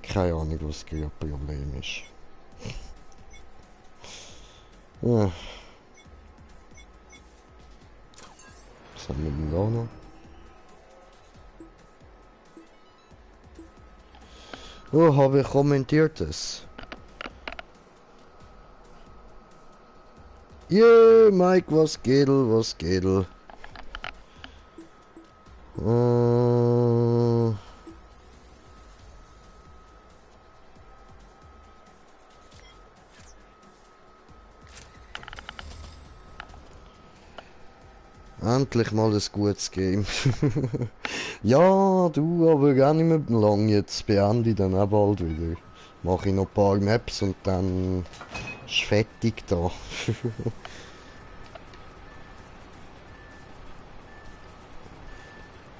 keine Ahnung, was das Problem ist. Ja, was haben wir denn da noch? Oh, habe ich kommentiert es. Yeah, Mike, was geht, was geht? Endlich mal ein gutes Game. Ja, du, aber gar nicht mehr lang. Jetzt beende ich dann auch bald wieder. Mache ich noch ein paar Maps und dann ist fertig da.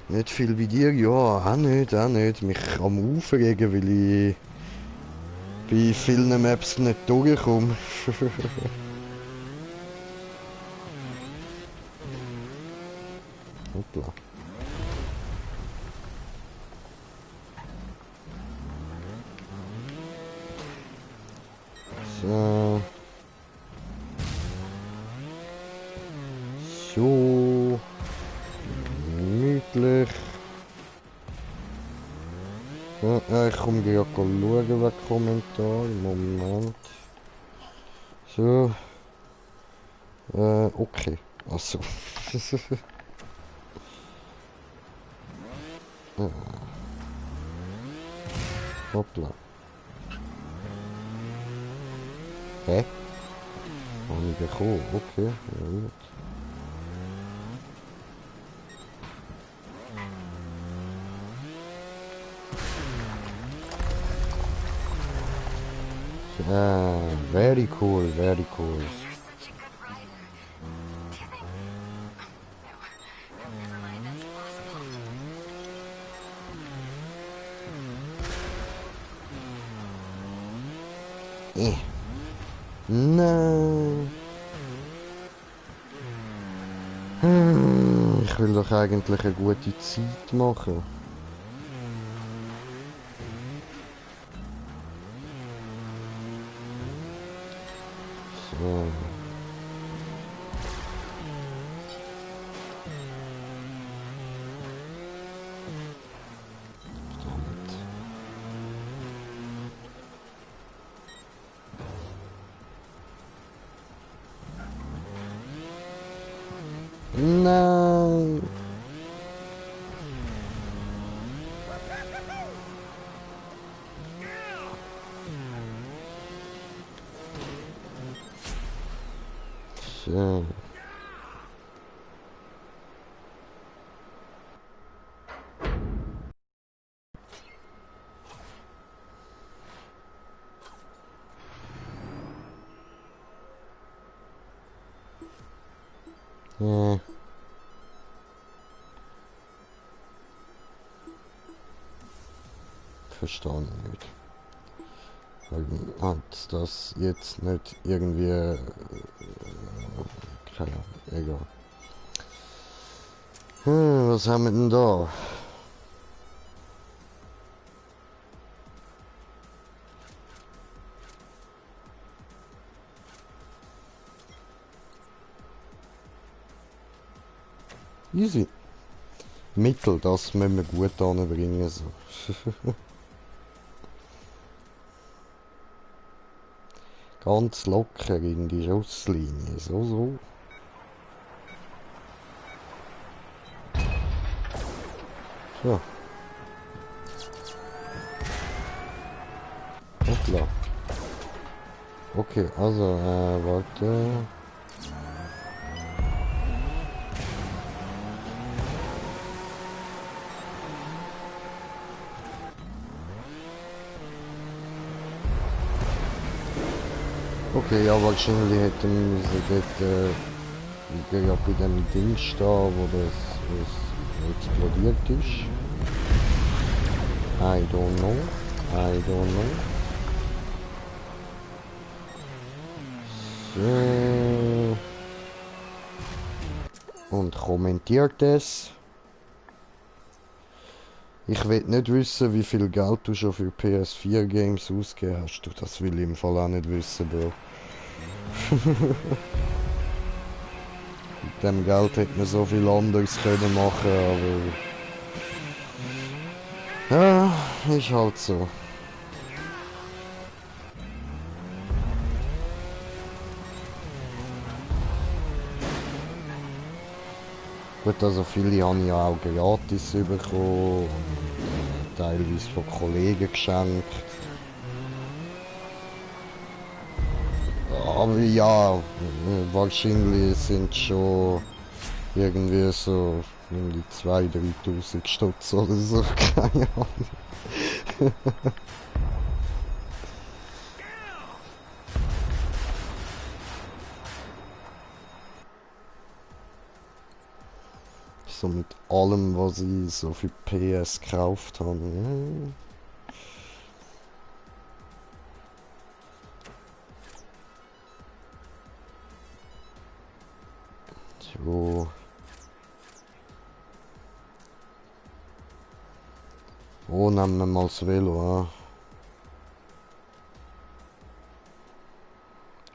Nicht viel wie dir, ja, auch nicht, auch nicht. Mich am aufregen, weil ich bei vielen Maps nicht durchkomme. Hoppla. So. So. Gemütlich. Ja, ich komme gerade schauen wegen Kommentar. Moment. So. Okay. Achso. Ja, hoppla. Hä? Habe ich bekommen? Okay, ja gut. Very cool, very cool. You're such a good writer. Do you think... No, never mind, that's impossible. Nein. Ich will doch eigentlich eine gute Zeit machen. So. Verdammt. Nein. So. Ja. Verstehe ich nicht. Warum hat das jetzt nicht irgendwie... keine Ahnung, egal. Was haben wir denn da? Easy. Mittel, das müssen wir gut anbringen. So. Ganz locker in die Schusslinie. So, so. So. Hoppla. Okay, also, warte. Okay, ja, wahrscheinlich hätten sie dort ja bei dem Ding stehen, wo das explodiert ist. I don't know. I don't know. So. Und kommentiert es. Ich will nicht wissen, wie viel Geld du schon für PS4 Games ausgegeben hast. Du, das will ich im Fall auch nicht wissen, Bro. Mit dem Geld hätte man so viel anderes können machen, aber... Ja, ist halt so. Gut, also viele habe ich ja auch gratis bekommen und teilweise von Kollegen geschenkt. Aber ja, wahrscheinlich sind schon irgendwie so um die 2.000, 3.000 Stutz oder so, keine Ahnung. So mit allem, was ich so für PS gekauft habe. Ja. So. Oh, nehmen wir mal das Velo an.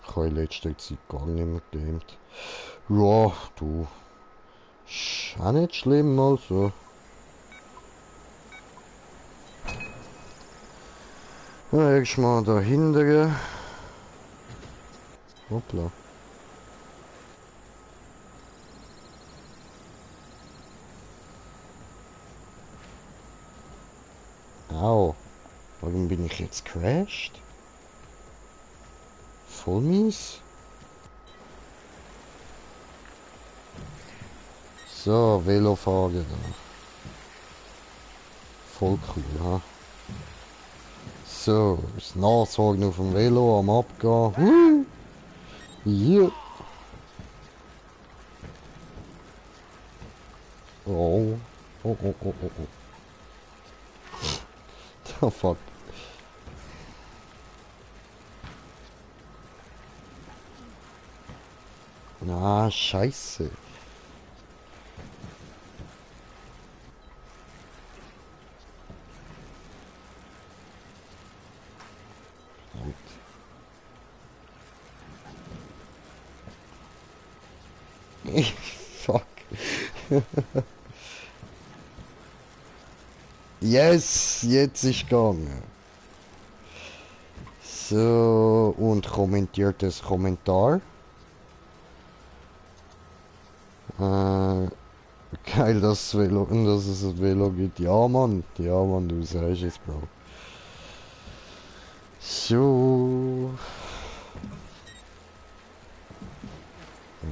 Ich habe in letzter Zeit gar nicht mehr gegamet. Ja, du. Ist auch nicht schlimm, also. Ja, erstmal da hinten. Hoppla. Au. Warum bin ich jetzt crashed? Voll mies. So, Velofahren da. Voll cool, ha? So, das Nachsorgen auf dem Velo am Abgehen. Hier. Oh. Oh, oh, oh, oh, oh. Oh, fuck. Na, scheiße. Fuck. Yes, jetzt ist gegangen. So, und kommentiertes Kommentar. Geil, dass es ein Velo gibt. Ja, Mann, du sagst es, Bro. So.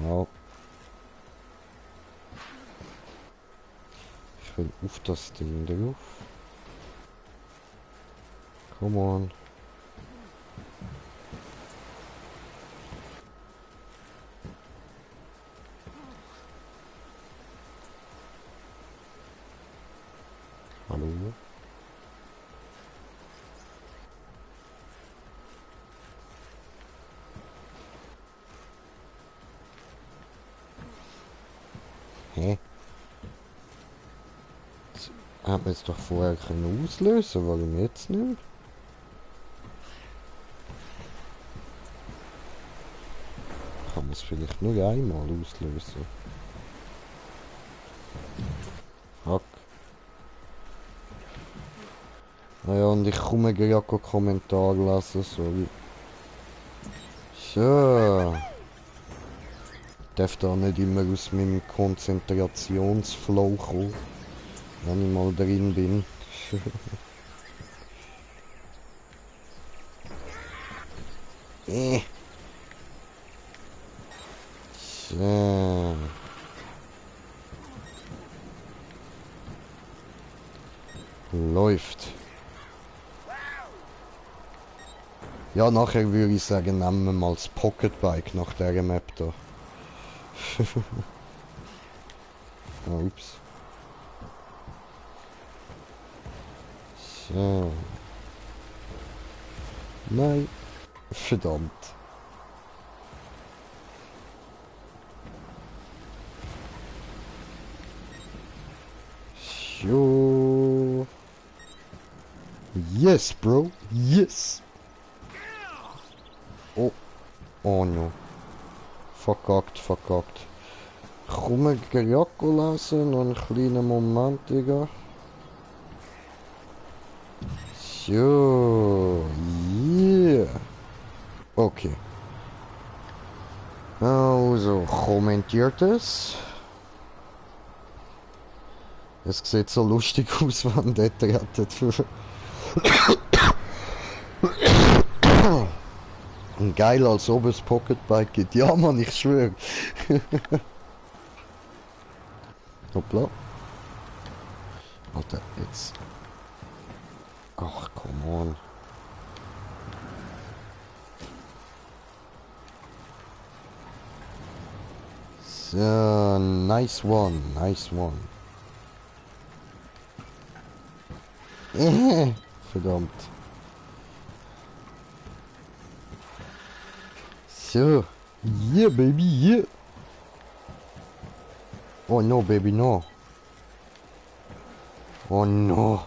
Ja. Ich will auf das Ding drauf. Come on. Hallo? Hä? Hat man es doch vorher können auslösen, warum jetzt nicht? Kann man es vielleicht nur einmal auslösen? Fuck. Naja, und ich komme gerade Kommentar lesen, sorry. So. Ich darf da nicht immer aus meinem Konzentrationsflow kommen, wenn ich mal drin bin. So. Läuft. Ja, nachher würde ich sagen, nehmen wir mal das Pocketbike nach der Map da. Oh, ups. So. Nein. Verdammt. So. Yes, Bro. Yes. Oh. Oh no. Verkackt, verkackt. Komm, Jacko lesen, noch einen kleinen Moment, Digga. So, yeah. Okay. Also, kommentiert es. Es sieht so lustig aus, wenn der rettet. Geil, als ob es Pocketbike gibt. Ja, Mann, ich schwöre. Hoppla. Alter, jetzt. Ach, come on. So, nice one, nice one. Verdammt. So. Yeah, baby, yeah. Oh no, baby, no. Oh no.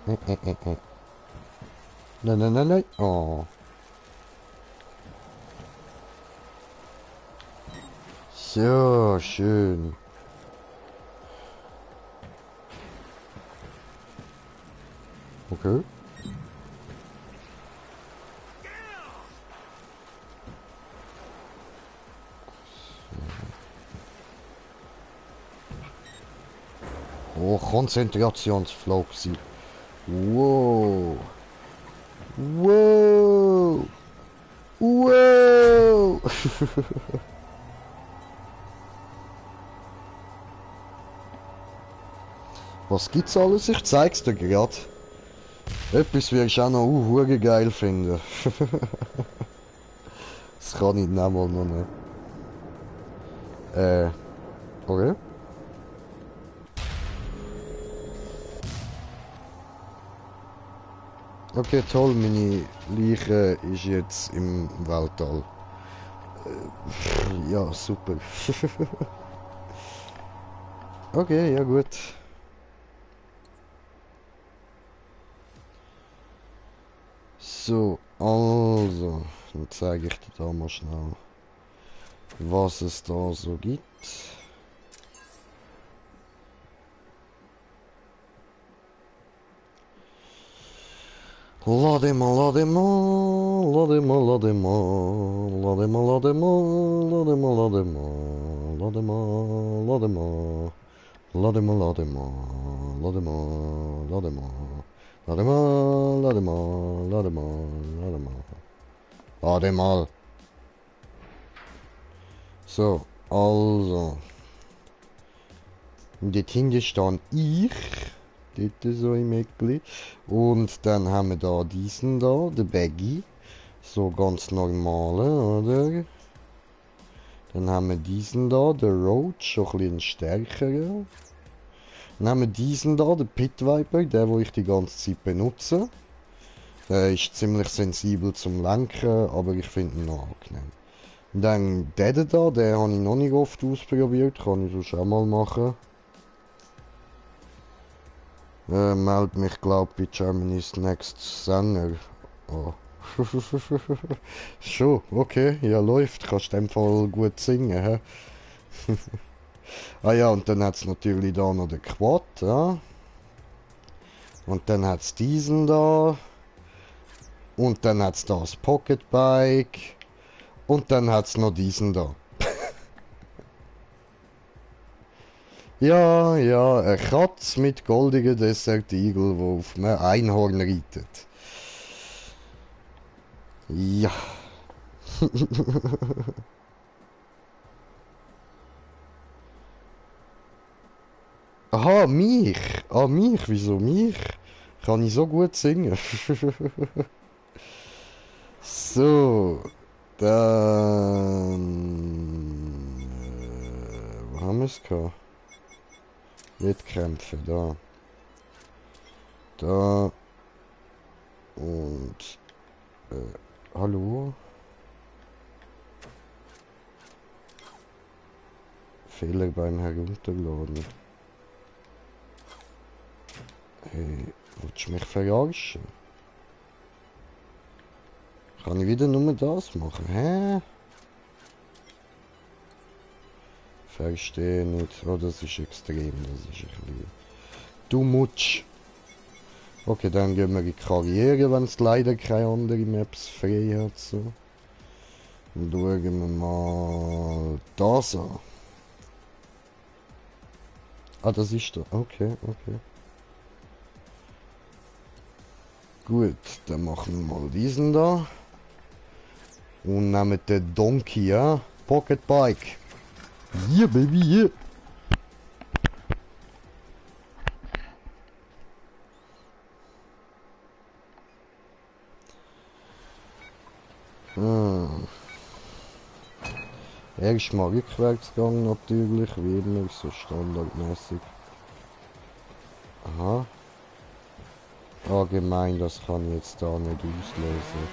Nein, nein, nein, nein. Oh. So, schön. Okay. Oh, Konzentrationsflow. Wow. Wow. Wow. Was gibt's alles? Ich zeig's dir grad. Etwas wirst du auch noch hure geil finden. Das kann ich nicht mal noch nicht. Okay. Okay, toll, meine Leiche ist jetzt im Weltall. Ja, super. Okay, ja gut. So, also, dann zeige ich dir da mal schnell, was es da so gibt. Lade mal, lade mal, lade mal, lade mal, lade mal, lade mal, lade mal, lade mal, lade mal, lade mal, lade mal, lade mal, lade mal, lade mal, lade mal, lade mal, lade mal, lade mal, lade mal. So, also, dort hinten stand ich. Dort so im Eckli. Und dann haben wir da diesen da, den Baggy. So ganz normale, oder? Dann haben wir diesen da, den Roach, schon ein bisschen stärkerer. Dann haben wir diesen da, den Pit Viper, der wo ich die ganze Zeit benutze. Der ist ziemlich sensibel zum Lenken, aber ich finde ihn noch angenehm. Und dann den da, den habe ich noch nicht oft ausprobiert, kann ich sonst auch mal machen. Meld mich, glaub bei Germany's Next Sänger. Oh. Schon, okay, ja läuft, kannst in dem Fall gut singen, hä? Ah ja, und dann hat's natürlich da noch den Quad, ja. Und dann hat's diesen da. Und dann hat's da das Pocketbike. Und dann hat's noch diesen da. Ja, ja, eine Katze mit goldigen Desert-Igel, wo auf einem Einhorn reitet. Ja. Aha, mich. Ah, mich. Wieso mich? Kann ich so gut singen? So. Dann... wo haben wir es gehabt? Wettkämpfe, da. Da. Und... hallo? Fehler beim Herunterladen. Willst du mich verarschen? Kann ich wieder nur das machen, hä? Verstehe nicht. Oh, das ist extrem, das ist ein bisschen... Du Mutsch. Okay, dann gehen wir in die Karriere, wenn es leider keine anderen Maps frei hat, so. Dann schauen wir mal das an. Ah, das ist da. Okay, okay. Gut, dann machen wir mal diesen da. Und nehmen den Donkey, ja? Pocket Bike. Yeah, baby, yeah. Erstmal Rückwärtsgang natürlich, wie immer, so standardmäßig. Aha. Allgemein, das kann ich jetzt da nicht auslösen.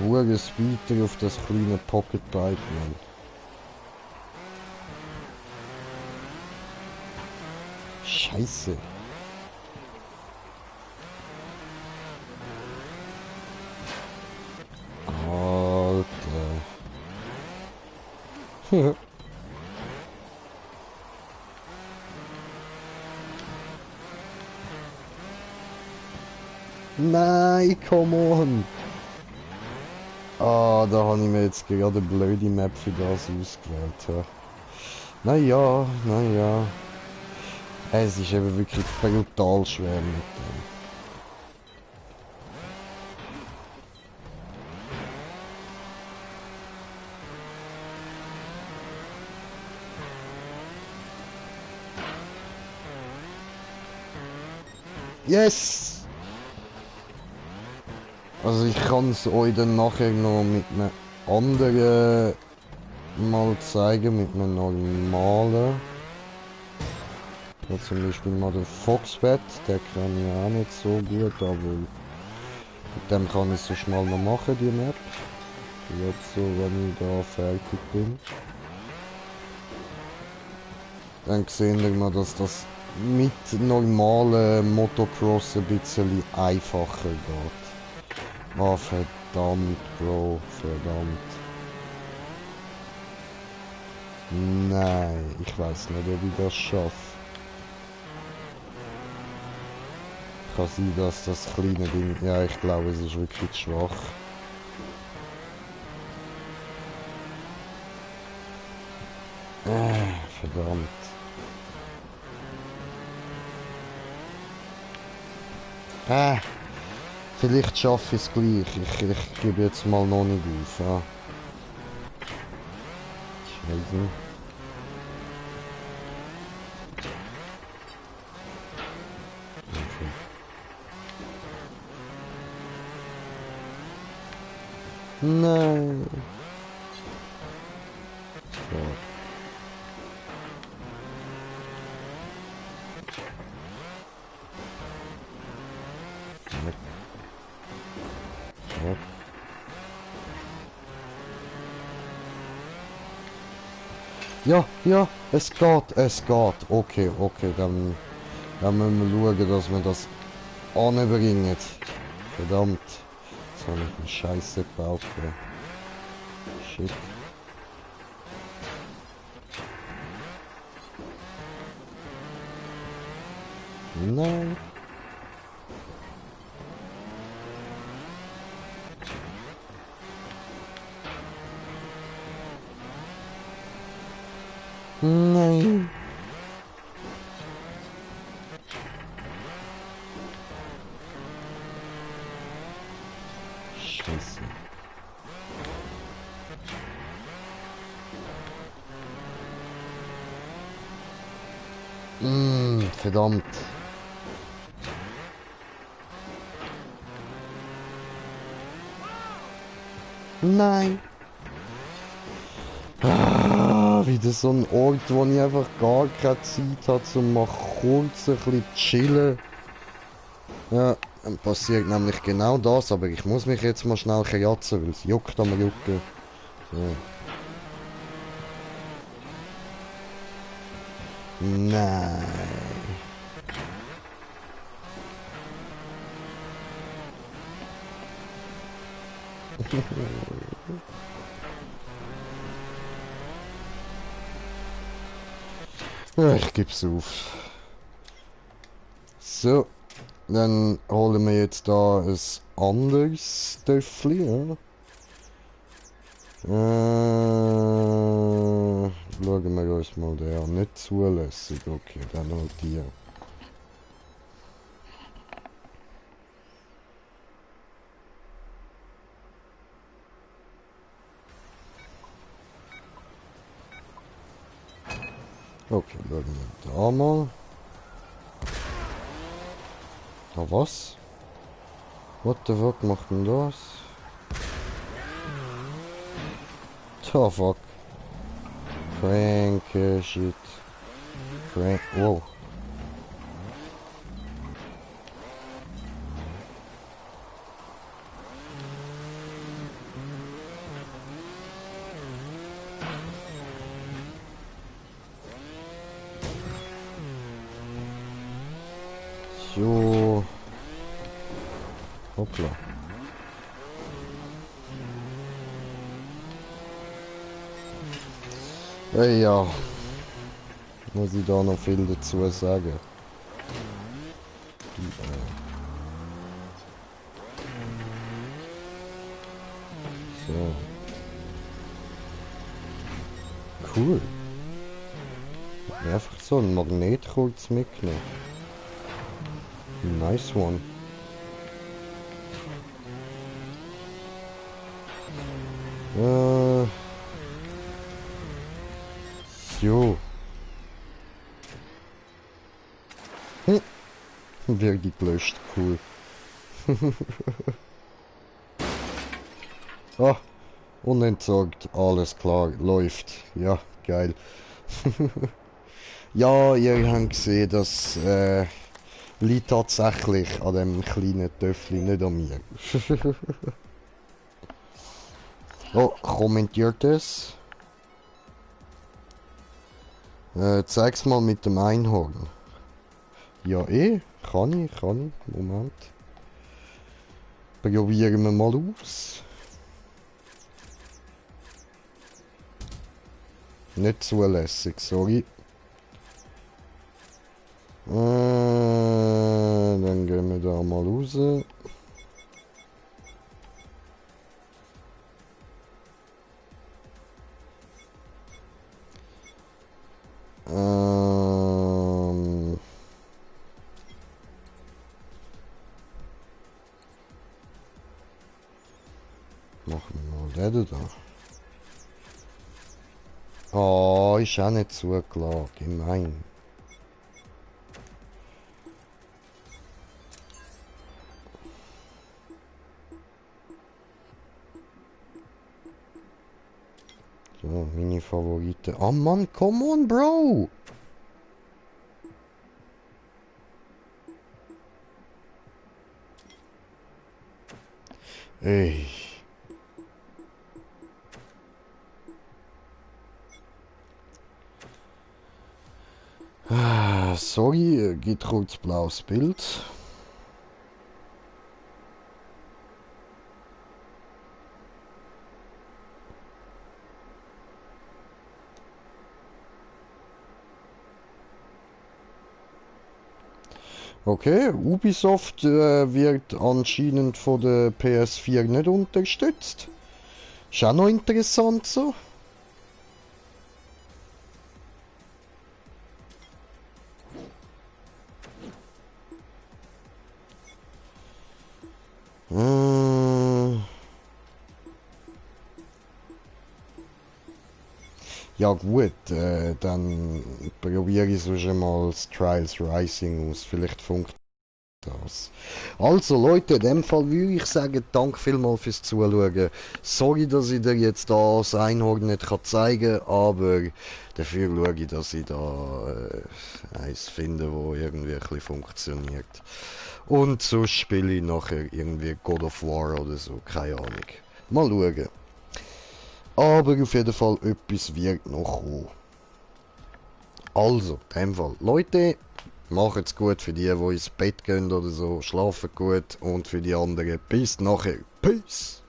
Hohe Speeder auf das kleine Pocketbike, Mann. Scheiße. Alter. Nein, come on. Ah, da habe ich mir jetzt gerade eine blöde Map für das ausgewählt. Ja. Naja, naja. Es ist eben wirklich brutal schwer mit dem. Yes! Also ich kann es euch dann nachher noch mit einem anderen mal zeigen, mit einem normalen. Ja, zum Beispiel mal den Foxbat, den kann ich auch nicht so gut, aber mit dem kann ich es sonst mal noch machen, die Map. Jetzt so, wenn ich da fertig bin. Dann sehen wir mal, dass das mit normalen Motocross ein bisschen einfacher geht. Ah, verdammt, Bro, verdammt. Nein, ich weiß nicht, ob ich das schaffe. Kann sein, dass das kleine Ding... Ja, ich glaube, es ist wirklich schwach. Verdammt. Vielleicht schaffe ich es gleich. Ich gebe jetzt mal noch nicht auf. Ja. Scheiße. Nein. So. Ja, ja, es geht, es geht. Okay, okay, dann müssen wir schauen, dass wir das anbringen. Verdammt. Jetzt habe ich einen Scheiße gebaut. Shit. Nein. Nein. Scheiße. Verdammt. Nein. Wieder so ein Ort, wo ich einfach gar keine Zeit habe, um mal kurz ein bisschen chillen. Ja, dann passiert nämlich genau das, aber ich muss mich jetzt mal schnell kratzen, weil es juckt am Rücken. So. Nein. Ja, ich geb's auf. So, dann holen wir jetzt da ein anderes Töffli, ja. Schauen wir uns mal den an. Nicht zulässig, okay, dann halt die. Okay, schauen wir da mal. Ah, was? What the fuck macht denn das? The fuck? Crank, shit. Crank, wow. So. Hoppla. Hey, ja. Muss ich da noch viel dazu sagen? So. Cool. Einfach so ein Magnet kurz mitgenommen. Nice one. Jo. Wird gelöscht, cool. Ah, unentsorgt, alles klar, läuft. Ja, geil. Ja, ihr habt gesehen, das liegt tatsächlich an dem kleinen Töffli, nicht an mir. Oh, kommentiert es. Zeig's mal mit dem Einhorn. Ja, kann ich. Moment. Probieren wir mal aus. Nicht zulässig, sorry. Dann gehen wir da mal raus. Machen wir mal den da. Oh, ist auch nicht zugelassen, gemein. So, meine Favoriten. Oh Mann, come on, Bro! Ey. Sorry, geht kurz blaues Bild. Okay, Ubisoft wird anscheinend von der PS4 nicht unterstützt. Ist auch noch interessant so. Ja gut, dann probiere ich so schon mal das Trials Rising aus. Vielleicht funktioniert das. Also Leute, in dem Fall würde ich sagen, danke vielmals fürs Zuschauen. Sorry, dass ich dir jetzt da das Einhorn nicht zeigen kann, aber dafür schaue ich, dass ich da eins finde, wo irgendwie ein bisschen funktioniert. Und so spiele ich nachher irgendwie God of War oder so, keine Ahnung. Mal schauen. Aber auf jeden Fall etwas wird noch kommen. Also, in dem Fall. Leute, macht's gut für die ins Bett gehen oder so. Schlafen gut. Und für die anderen, bis nachher. Peace.